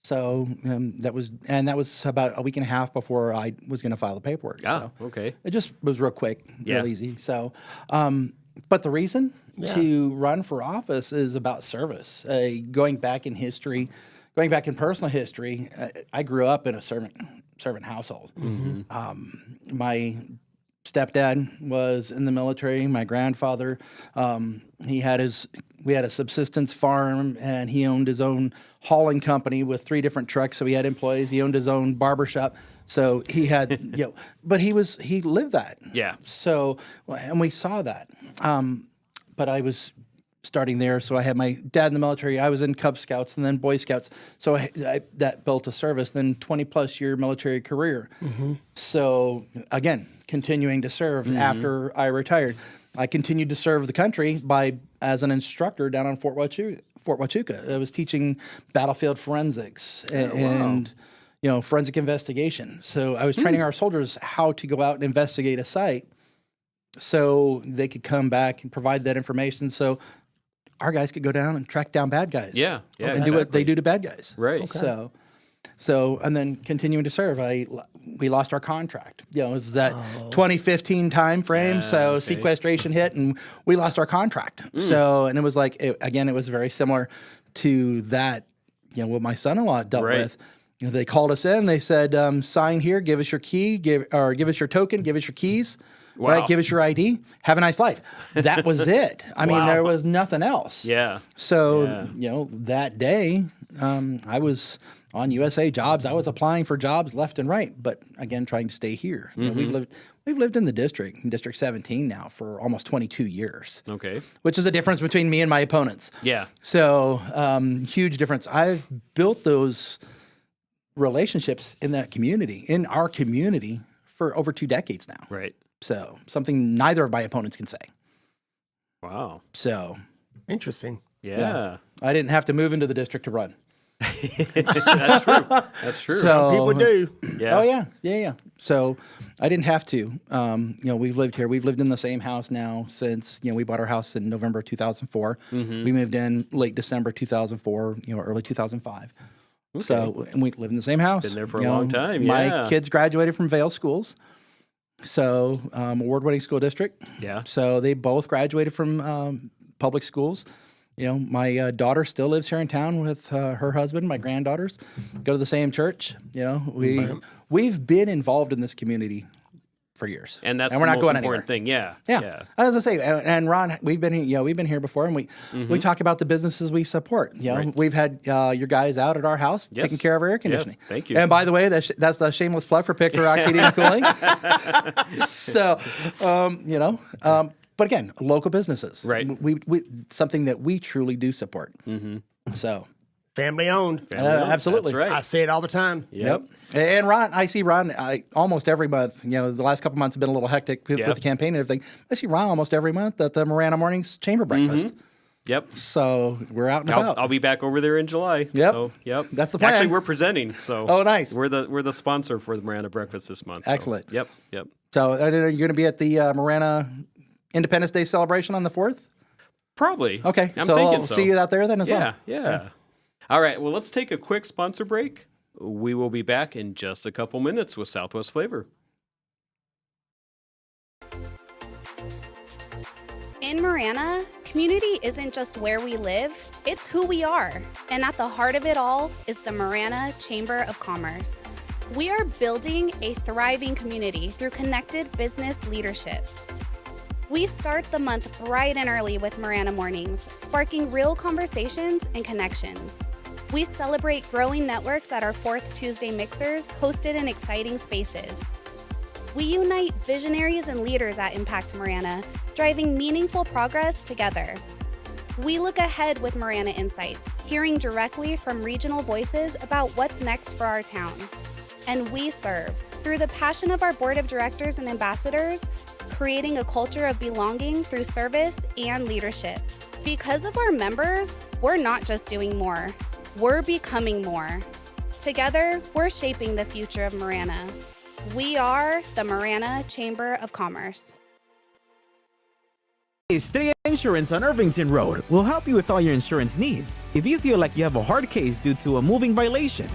Speaker 30: So that was about a week and a half before I was going to file the paperwork.
Speaker 9: Ah,
Speaker 30: so
Speaker 9: okay.
Speaker 30: It just was real quick, real easy. So, but the reason to run for office is about service. Going back in history, going back in personal history, I grew up in a servant household. My stepdad was in the military. My grandfather, we had a subsistence farm, and he owned his own hauling company with 3 different trucks. So he had employees. He owned his own barbershop. So he had, but he lived that.
Speaker 9: Yeah.
Speaker 30: So, and we saw that. But I was starting there. So I had my dad in the military. I was in Cub Scouts and then Boy Scouts. So that built a service, then 20 plus year military career. So again, continuing to serve after I retired. I continued to serve the country as an instructor down on Fort Huachuca. I was teaching battlefield forensics and forensic investigation. So I was training our soldiers how to go out and investigate a site so they could come back and provide that information so our guys could go down and track down bad guys.
Speaker 9: Yeah,
Speaker 30: and do what they do to bad guys.
Speaker 9: Right.
Speaker 30: Okay. So, and then continuing to serve, we lost our contract. It was that 2015 time frame. So sequestration hit, and we lost our contract. So, and it was like, it was very similar to that. What my son-in-law dealt with. They called us in. They said, "Sign here. Give us your key. Give us your token. Give us your keys.
Speaker 9: Wow.
Speaker 30: Right? Give us your ID. Have a nice life." That was it. I mean, there was nothing else.
Speaker 9: Yeah.
Speaker 30: So that day, I was on USA Jobs. I was applying for jobs left and right, but again, trying to stay here. We've lived in the District 17 now for almost 22 years.
Speaker 9: Okay.
Speaker 30: Which is a difference between me and my opponents.
Speaker 9: Yeah.
Speaker 30: So huge difference. I've built those relationships in our community for over 2 decades now.
Speaker 9: Right.
Speaker 30: So something neither of my opponents can say.
Speaker 9: Wow.
Speaker 30: So
Speaker 17: interesting.
Speaker 9: Yeah.
Speaker 30: I didn't have to move into the district to run.
Speaker 9: That's true. That's true.
Speaker 30: So,
Speaker 17: people do.
Speaker 30: Yeah. Oh yeah. So I didn't have to. We've lived here. We've lived in the same house now since we bought our house in November 2004. We moved in late December 2004. Early 2005. Okay. So and we lived in the same house.
Speaker 9: Been there for a long time.
Speaker 30: My kids graduated from Vail schools. So award-winning school district.
Speaker 9: Yeah.
Speaker 30: So they both graduated from public schools. My daughter still lives here in town with her husband. My granddaughters go to the same church. We've been involved in this community for years,
Speaker 9: and that's
Speaker 30: we're not
Speaker 9: the most
Speaker 30: going
Speaker 9: important
Speaker 30: anywhere.
Speaker 9: thing. Yeah.
Speaker 30: As I say, and Ron, we've been here before, and we talk about the businesses we support.
Speaker 9: Right.
Speaker 30: We've had your guys out at our house taking care of our air conditioning.
Speaker 9: Yeah, thank you.
Speaker 30: And by the way, that's the shameless plug for Pick Rocks Heating and Cooling. So, but again, local businesses,
Speaker 9: right?
Speaker 30: We something that we truly do support. So
Speaker 17: family owned.
Speaker 30: Absolutely.
Speaker 9: That's right.
Speaker 17: I say it all the time.
Speaker 30: Yep. And Ron, I see Ron almost every month. You know, the last couple months have been a little hectic with the campaign and everything. I see Ron almost every month at the Marana Mornings Chamber Breakfast.
Speaker 9: Yep.
Speaker 30: So we're out and about.
Speaker 9: I'll be back over there in July.
Speaker 30: Yep.
Speaker 9: So, yep.
Speaker 30: That's the plan.
Speaker 9: Actually, we're presenting. So.
Speaker 30: Oh, nice.
Speaker 9: We're the sponsor for the Marana Breakfast this month. So.
Speaker 30: Excellent.
Speaker 9: Yep. Yep.
Speaker 30: So are you going to be at the Marana Independence Day celebration on the 4th?
Speaker 9: Probably.
Speaker 30: Okay.
Speaker 9: I'm
Speaker 30: so
Speaker 9: thinking
Speaker 30: I'll
Speaker 9: so.
Speaker 30: see you out there then as well.
Speaker 9: Yeah. All right. Well, let's take a quick sponsor break. We will be back in just a couple minutes with Southwest Flavor.
Speaker 1: In Marana, community isn't just where we live, it's who we are. And at the heart of it all is the Marana Chamber of Commerce. We are building a thriving community through connected business leadership. We start the month bright and early with Marana Mornings, sparking real conversations and connections. We celebrate growing networks at our 4th Tuesday mixers, hosted in exciting spaces. We unite visionaries and leaders at Impact Marana, driving meaningful progress together. We look ahead with Marana Insights, hearing directly from regional voices about what's next for our town. And we serve through the passion of our board of directors and ambassadors, creating a culture of belonging through service and leadership. Because of our members, we're not just doing more, we're becoming more. Together, we're shaping the future of Marana. We are the Marana Chamber of Commerce.
Speaker 11: Estrella Insurance on Irvington Road will help you with all your insurance needs. If you feel like you have a hard case due to a moving violation,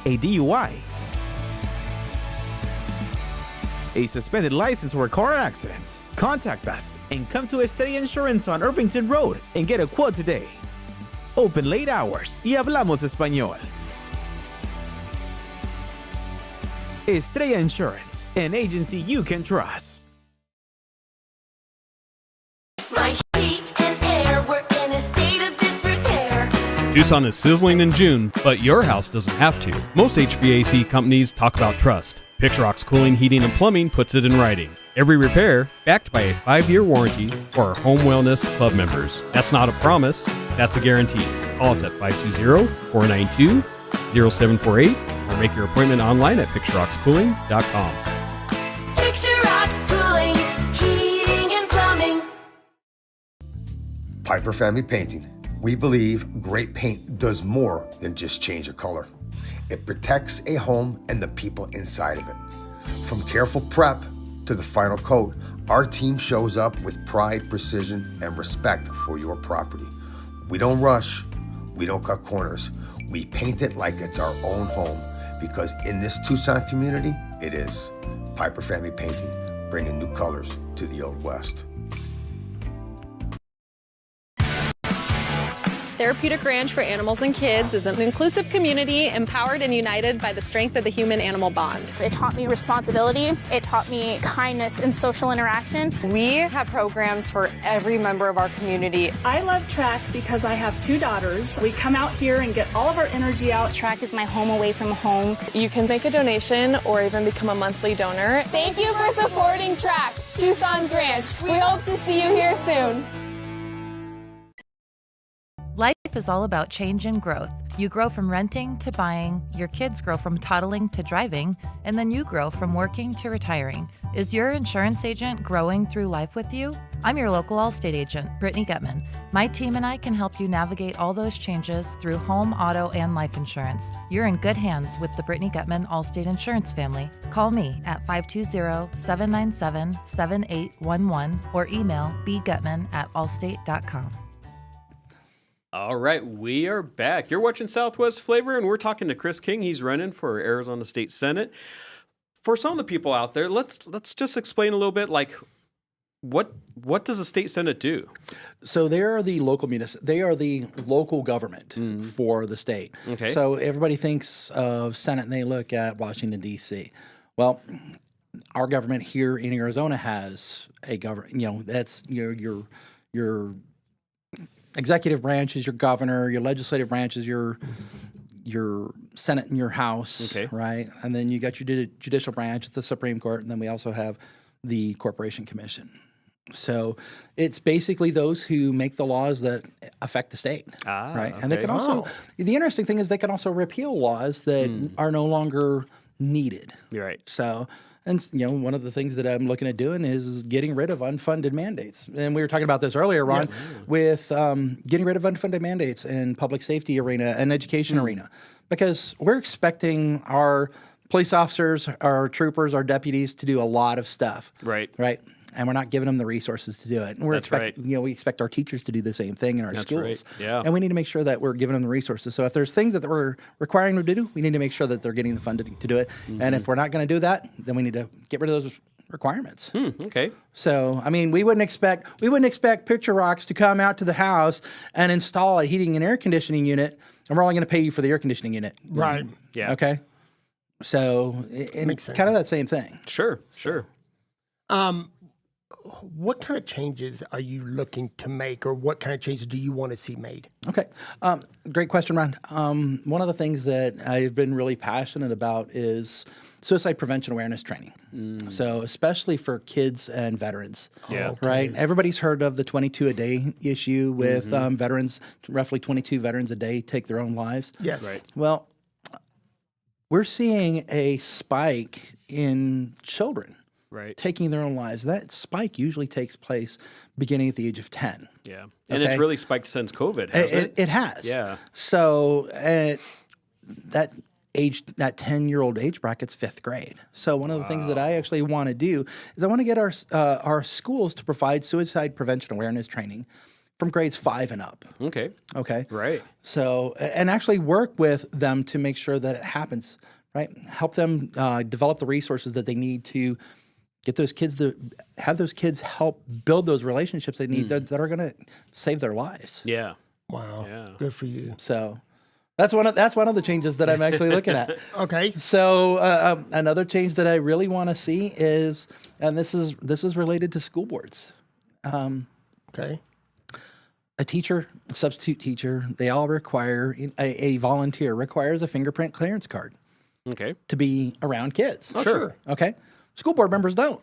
Speaker 11: a DUI, a suspended license or a car accident, contact us and come to Estrella Insurance on Irvington Road and get a quote today. Open late hours y hablamos español. Estrella Insurance, an agency you can trust.
Speaker 12: My heat and air, we're in a state of disrepair.
Speaker 9: Tucson is sizzling in June, but your house doesn't have to. Most HVAC companies talk about trust. Picturox Cooling, Heating, and Plumbing puts it in writing. Every repair backed by a 5-year warranty for our Home Wellness Club members. That's not a promise, that's a guarantee. Call us at 520-492-0748 or make your appointment online at picturoxcooling.com.
Speaker 12: Picturox Cooling, Heating and Plumbing.
Speaker 13: Piper Family Painting. We believe great paint does more than just change a color. It protects a home and the people inside of it. From careful prep to the final coat, our team shows up with pride, precision, and respect for your property. We don't rush, we don't cut corners. We paint it like it's our own home, because in this Tucson community, it is. Piper Family Painting, bringing new colors to the Old West.
Speaker 14: Therapeutic Ranch for Animals and Kids is an inclusive community empowered and united by the strength of the human-animal bond.
Speaker 2: It taught me responsibility. It taught me kindness and social interaction.
Speaker 27: We have programs for every member of our community.
Speaker 19: I love track because I have 2 daughters. We come out here and get all of our energy out.
Speaker 2: Track is my home away from home.
Speaker 14: You can make a donation or even become a monthly donor.
Speaker 18: Thank you for supporting Track, Tucson's Ranch. We hope to see you here soon.
Speaker 20: Life is all about change and growth. You grow from renting to buying, your kids grow from toddling to driving, and then you grow from working to retiring. Is your insurance agent growing through life with you? I'm your local Allstate agent, Brittany Gutman. My team and I can help you navigate all those changes through home, auto, and life insurance. You're in good hands with the Brittany Gutman Allstate Insurance family. Call me at 520-797-7811 or email bgutman@allstate.com.
Speaker 9: All right, we are back. You're watching Southwest Flavor, and we're talking to Chris King. He's running for Arizona State Senate. For some of the people out there, let's just explain a little bit, like, what does a state senate do?
Speaker 30: So they are the local government for the state.
Speaker 9: Okay.
Speaker 30: So everybody thinks of Senate and they look at Washington, D.C. Well, our government here in Arizona has a government. You know, that's your executive branch is your governor, your legislative branch is your Senate and your House, right? And then you got your judicial branch, it's the Supreme Court, and then we also have the Corporation Commission. So it's basically those who make the laws that affect the state, right? And they
Speaker 9: okay.
Speaker 30: can also, the interesting thing is they can also repeal laws that are no longer needed.
Speaker 9: You're right.
Speaker 30: So, and one of the things that I'm looking at doing is getting rid of unfunded mandates. And we were talking about this earlier, Ron, with getting rid of unfunded mandates in public safety arena and education arena, because we're expecting our police officers, our troopers, our deputies to do a lot of stuff.
Speaker 9: Right.
Speaker 30: Right. And we're not giving them the resources to do it. And we expect our teachers to do the same thing in our schools.
Speaker 9: Right. Yeah.
Speaker 30: And we need to make sure that we're giving them the resources. So if there's things that we're requiring them to do, we need to make sure that they're getting the funding to do it. And if we're not going to do that, then we need to get rid of those requirements.
Speaker 9: Okay.
Speaker 30: So, I mean, we wouldn't expect Picture Rocks to come out to the house and install a heating and air conditioning unit, and we're only going to pay you for the air conditioning unit.
Speaker 17: Right.
Speaker 9: Yeah.
Speaker 30: Okay. So, it's kind of that same thing.
Speaker 9: Sure.
Speaker 17: What kind of changes are you looking to make, or what kind of changes do you want to see made?
Speaker 30: Okay. Great question, Ron. One of the things that I've been really passionate about is suicide prevention awareness training. So especially for kids and veterans.
Speaker 9: Yeah. Okay.
Speaker 30: Right? Everybody's heard of the 22 a day issue with veterans. Roughly 22 veterans a day take their own lives.
Speaker 17: Yes.
Speaker 9: Right.
Speaker 30: Well, we're seeing a spike in children taking their own lives. That spike usually takes place beginning at the age of 10.
Speaker 9: Yeah. And it's really spiked since COVID, hasn't it?
Speaker 30: It has.
Speaker 9: Yeah.
Speaker 30: So that 10-year-old age bracket's 5th grade. So one of the things that I actually want to do is I want to get our schools to provide suicide prevention awareness training from grades 5 and up.
Speaker 9: Okay. Right.
Speaker 30: So, and actually work with them to make sure that it happens, right? Help them develop the resources that they need to get those kids have those kids help build those relationships they need that are going to save their lives.
Speaker 9: Yeah.
Speaker 17: Wow.
Speaker 9: Yeah.
Speaker 17: Good for you.
Speaker 30: So that's one of the changes that I'm actually looking at.
Speaker 17: Okay.
Speaker 30: So another change that I really want to see is, and this is related to school boards.
Speaker 17: Okay.
Speaker 30: A teacher, a substitute teacher, they all require a volunteer requires a fingerprint clearance card.
Speaker 9: Okay.
Speaker 30: To be around kids.
Speaker 9: Oh, sure.
Speaker 30: Okay. School board members don't.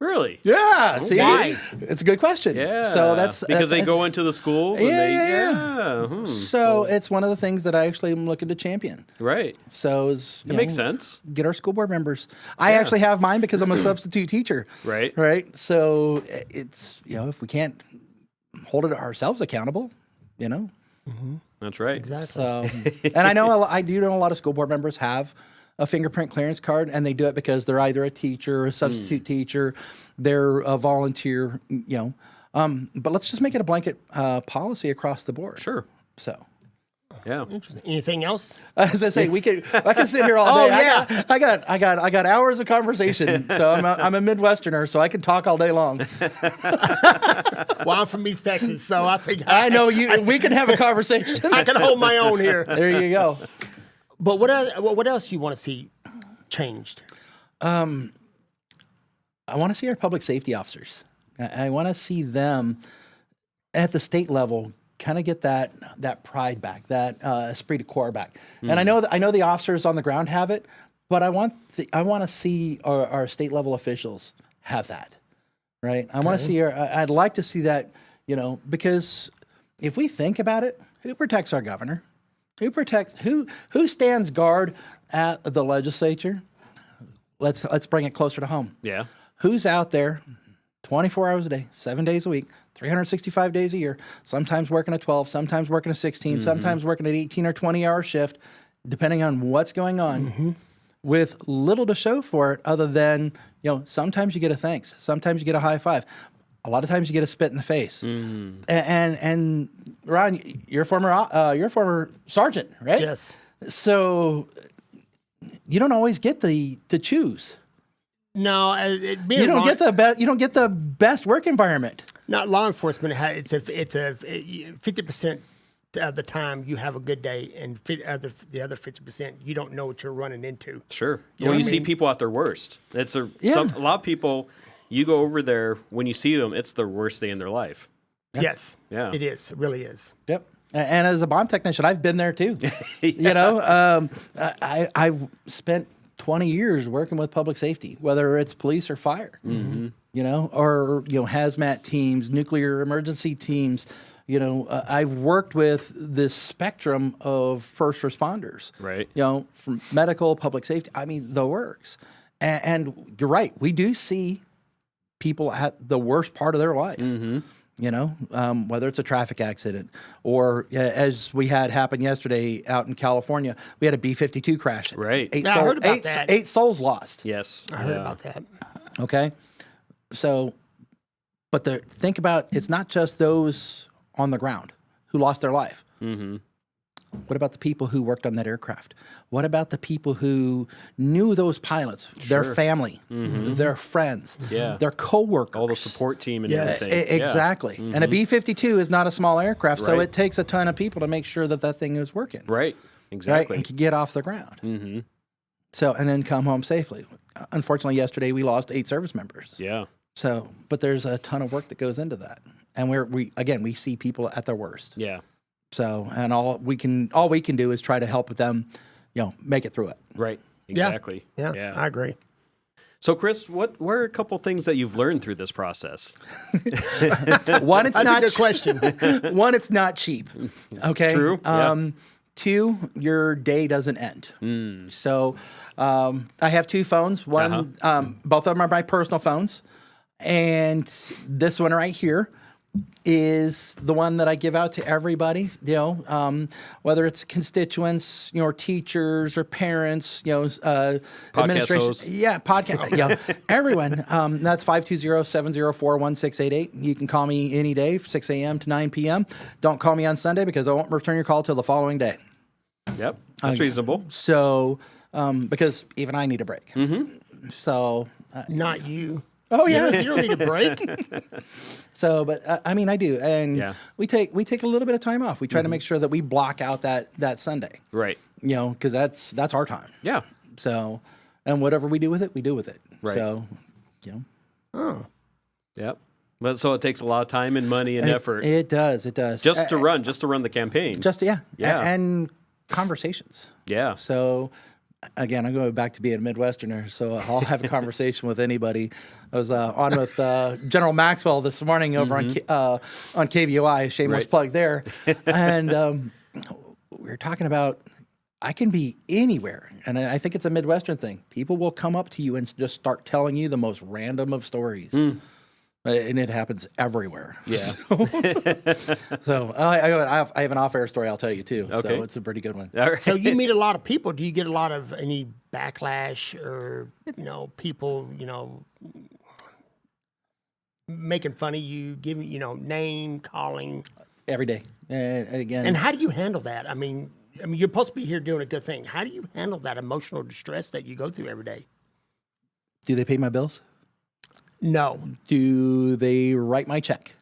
Speaker 9: Really?
Speaker 30: Yeah. See,
Speaker 9: why?
Speaker 30: It's a good question.
Speaker 9: Yeah.
Speaker 30: So that's
Speaker 9: because they go into the schools. And
Speaker 30: So it's one of the things that I actually am looking to champion.
Speaker 9: Right.
Speaker 30: So
Speaker 9: it makes sense.
Speaker 30: Get our school board members. I actually have mine because I'm a substitute teacher.
Speaker 9: Right.
Speaker 30: Right. So it's if we can't hold it ourselves accountable,
Speaker 9: That's right.
Speaker 17: Exactly.
Speaker 30: So, and I do know a lot of school board members have a fingerprint clearance card, and they do it because they're either a teacher or a substitute teacher, they're a volunteer, but let's just make it a blanket policy across the board.
Speaker 9: Sure.
Speaker 30: So.
Speaker 9: Yeah.
Speaker 17: Interesting. Anything else?
Speaker 30: As I say, I can sit here all day.
Speaker 17: Oh, yeah.
Speaker 30: I got hours of conversation. So I'm a Midwesterner, so I can talk all day long.
Speaker 17: Well, I'm from East Texas, so I think
Speaker 30: I know you. We can have a conversation.
Speaker 17: I can hold my own here.
Speaker 30: There you go.
Speaker 17: But what else do you want to see changed?
Speaker 30: I want to see our public safety officers. I want to see them at the state level kind of get that pride back, that esprit de corps back. And I know the officers on the ground have it, but I want to see our state level officials have that, right? I want to see I'd like to see that, because if we think about it, who protects our governor? Who stands guard at the legislature? Let's bring it closer to home.
Speaker 9: Yeah.
Speaker 30: Who's out there 24 hours a day, 7 days a week, 365 days a year, sometimes working a 12, sometimes working a 16, sometimes working an 18 or 20-hour shift, depending on what's going on, with little to show for it other than, sometimes you get a thanks, sometimes you get a high five. A lot of times you get a spit in the face. And Ron, you're a former sergeant, right?
Speaker 17: Yes.
Speaker 30: So you don't always get to choose.
Speaker 17: No,
Speaker 30: you don't get the best. You don't get the best work environment.
Speaker 17: Not law enforcement. It's a 50% of the time you have a good day, and the other 50% you don't know what you're running into.
Speaker 9: Sure. You see people at their worst. It's a lot of people. You go over there, when you see them, it's the worst day in their life.
Speaker 17: Yes.
Speaker 9: Yeah.
Speaker 17: It is. It really is.
Speaker 30: Yep. And as a bomb technician, I've been there too. I've spent 20 years working with public safety, whether it's police or fire. or hazmat teams, nuclear emergency teams. I've worked with this spectrum of first responders.
Speaker 9: Right.
Speaker 30: From medical, public safety. I mean, the works. And you're right. We do see people at the worst part of their life. Whether it's a traffic accident or as we had happen yesterday out in California, we had a B-52 crash.
Speaker 9: Right.
Speaker 30: I
Speaker 17: heard about that.
Speaker 30: 8 souls lost.
Speaker 9: Yes.
Speaker 17: I heard about that.
Speaker 30: Okay. So, but think about, it's not just those on the ground who lost their life.
Speaker 9: Mm-hmm.
Speaker 30: What about the people who worked on that aircraft? What about the people who knew those pilots, their family, their friends, their coworkers,
Speaker 9: all the support team and everything?
Speaker 30: Exactly.
Speaker 9: Yeah.
Speaker 30: And a B-52 is not a small aircraft, so it takes a ton of people to make sure that thing is working.
Speaker 9: Right. Exactly.
Speaker 30: Right? And can get off the ground.
Speaker 9: Mm-hmm.
Speaker 30: So, and then come home safely. Unfortunately, yesterday we lost 8 service members.
Speaker 9: Yeah.
Speaker 30: So, but there's a ton of work that goes into that. And we see people at their worst.
Speaker 9: Yeah.
Speaker 30: So, and all we can do is try to help them, make it through it.
Speaker 9: Right. Exactly.
Speaker 17: Yeah. I agree.
Speaker 9: So, Chris, what were a couple things that you've learned through this process?
Speaker 30: One, it's not
Speaker 17: a good question.
Speaker 30: One, it's not cheap. Okay.
Speaker 9: True.
Speaker 30: Two, your day doesn't end. So, I have 2 phones. One, both of them are my personal phones, and this one right here is the one that I give out to everybody, whether it's constituents, or teachers or parents, administration.
Speaker 9: hosts.
Speaker 30: Yeah, podcast. Everyone. That's 520-704-1688. You can call me any day, 6 a.m. to 9 p.m. Don't call me on Sunday because I won't return your call till the following day.
Speaker 9: Yep, that's reasonable.
Speaker 30: So, because even I need a break. Mm-hmm. So,
Speaker 17: not you.
Speaker 30: Oh yeah,
Speaker 17: you don't need a break.
Speaker 30: So, but I mean, I do, and we take a little bit of time off. We try to make sure that we block out that Sunday,
Speaker 9: right?
Speaker 30: Because that's our time.
Speaker 9: Yeah.
Speaker 30: So, and whatever we do with it, we do with it.
Speaker 9: Right.
Speaker 30: So,
Speaker 17: Oh.
Speaker 9: Yep. But so it takes a lot of time and money and effort.
Speaker 30: It does. It does.
Speaker 9: Just to run the campaign.
Speaker 30: Yeah.
Speaker 9: And
Speaker 30: conversations.
Speaker 9: Yeah.
Speaker 30: So. Again, I'm going back to being a Midwesterner, so I'll have a conversation with anybody. I was on with General Maxwell this morning over on KVOI, shameless plug there, and we were talking about I can be anywhere, and I think it's a Midwestern thing. People will come up to you and just start telling you the most random of stories. And it happens everywhere.
Speaker 9: Yeah.
Speaker 30: So I have an off-air story I'll tell you too.
Speaker 9: Okay.
Speaker 30: So it's a pretty good one.
Speaker 9: All right.
Speaker 17: So you meet a lot of people. Do you get a lot of any backlash or people making fun of you, giving name calling
Speaker 30: every day? And again.
Speaker 17: And how do you handle that? I mean, you're supposed to be here doing a good thing. How do you handle that emotional distress that you go through every day?
Speaker 30: Do they pay my bills?
Speaker 17: No.
Speaker 30: Do they write my check?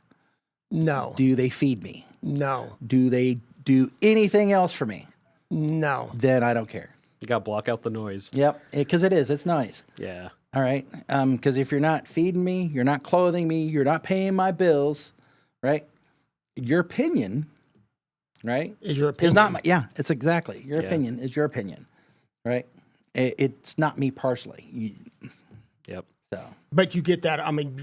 Speaker 17: No.
Speaker 30: Do they feed me?
Speaker 17: No.
Speaker 30: Do they do anything else for me?
Speaker 17: No.
Speaker 30: Then I don't care.
Speaker 9: You got to block out the noise.
Speaker 30: Yep, because it's noise.
Speaker 9: Yeah.
Speaker 30: All right. Because if you're not feeding me, you're not clothing me, you're not paying my bills, right? Your opinion, right?
Speaker 17: Is your opinion.
Speaker 30: It's not my, it's exactly. Your opinion is your opinion, right? It's not me personally.
Speaker 9: Yep.
Speaker 30: So.
Speaker 17: But you get that. I mean,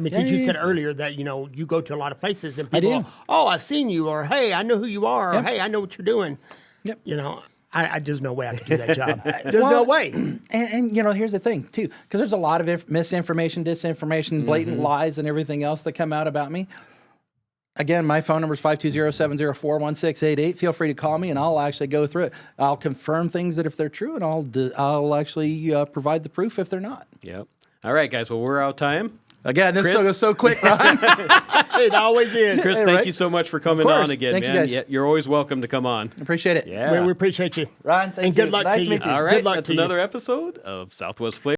Speaker 17: because you said earlier that you go to a lot of places and people,
Speaker 30: I do.
Speaker 17: Oh, I've seen you, or hey, I know who you are, or hey, I know what you're doing.
Speaker 30: Yep.
Speaker 17: I there's no way I could do that job. There's no way.
Speaker 30: And here's the thing too, because there's a lot of misinformation, disinformation, blatant lies, and everything else that come out about me. Again, my phone number is 520-704-1688. Feel free to call me, and I'll actually go through it. I'll confirm things that if they're true, and I'll actually provide the proof if they're not.
Speaker 9: Yep. All right, guys. Well, we're out of time.
Speaker 30: Again, this goes so quick, Ron.
Speaker 17: It always is.
Speaker 9: Chris, thank you so much for coming on again,
Speaker 30: thank
Speaker 9: man.
Speaker 30: You guys.
Speaker 9: Yeah, you're always welcome to come on.
Speaker 30: Appreciate it.
Speaker 9: Yeah.
Speaker 17: We appreciate you.
Speaker 30: Ron, thank you.
Speaker 17: And good luck
Speaker 30: nice
Speaker 17: to
Speaker 30: to
Speaker 17: you.
Speaker 30: meet you.
Speaker 9: All right,
Speaker 17: Good luck
Speaker 9: that's
Speaker 17: to you.
Speaker 9: another episode of Southwest Flavor.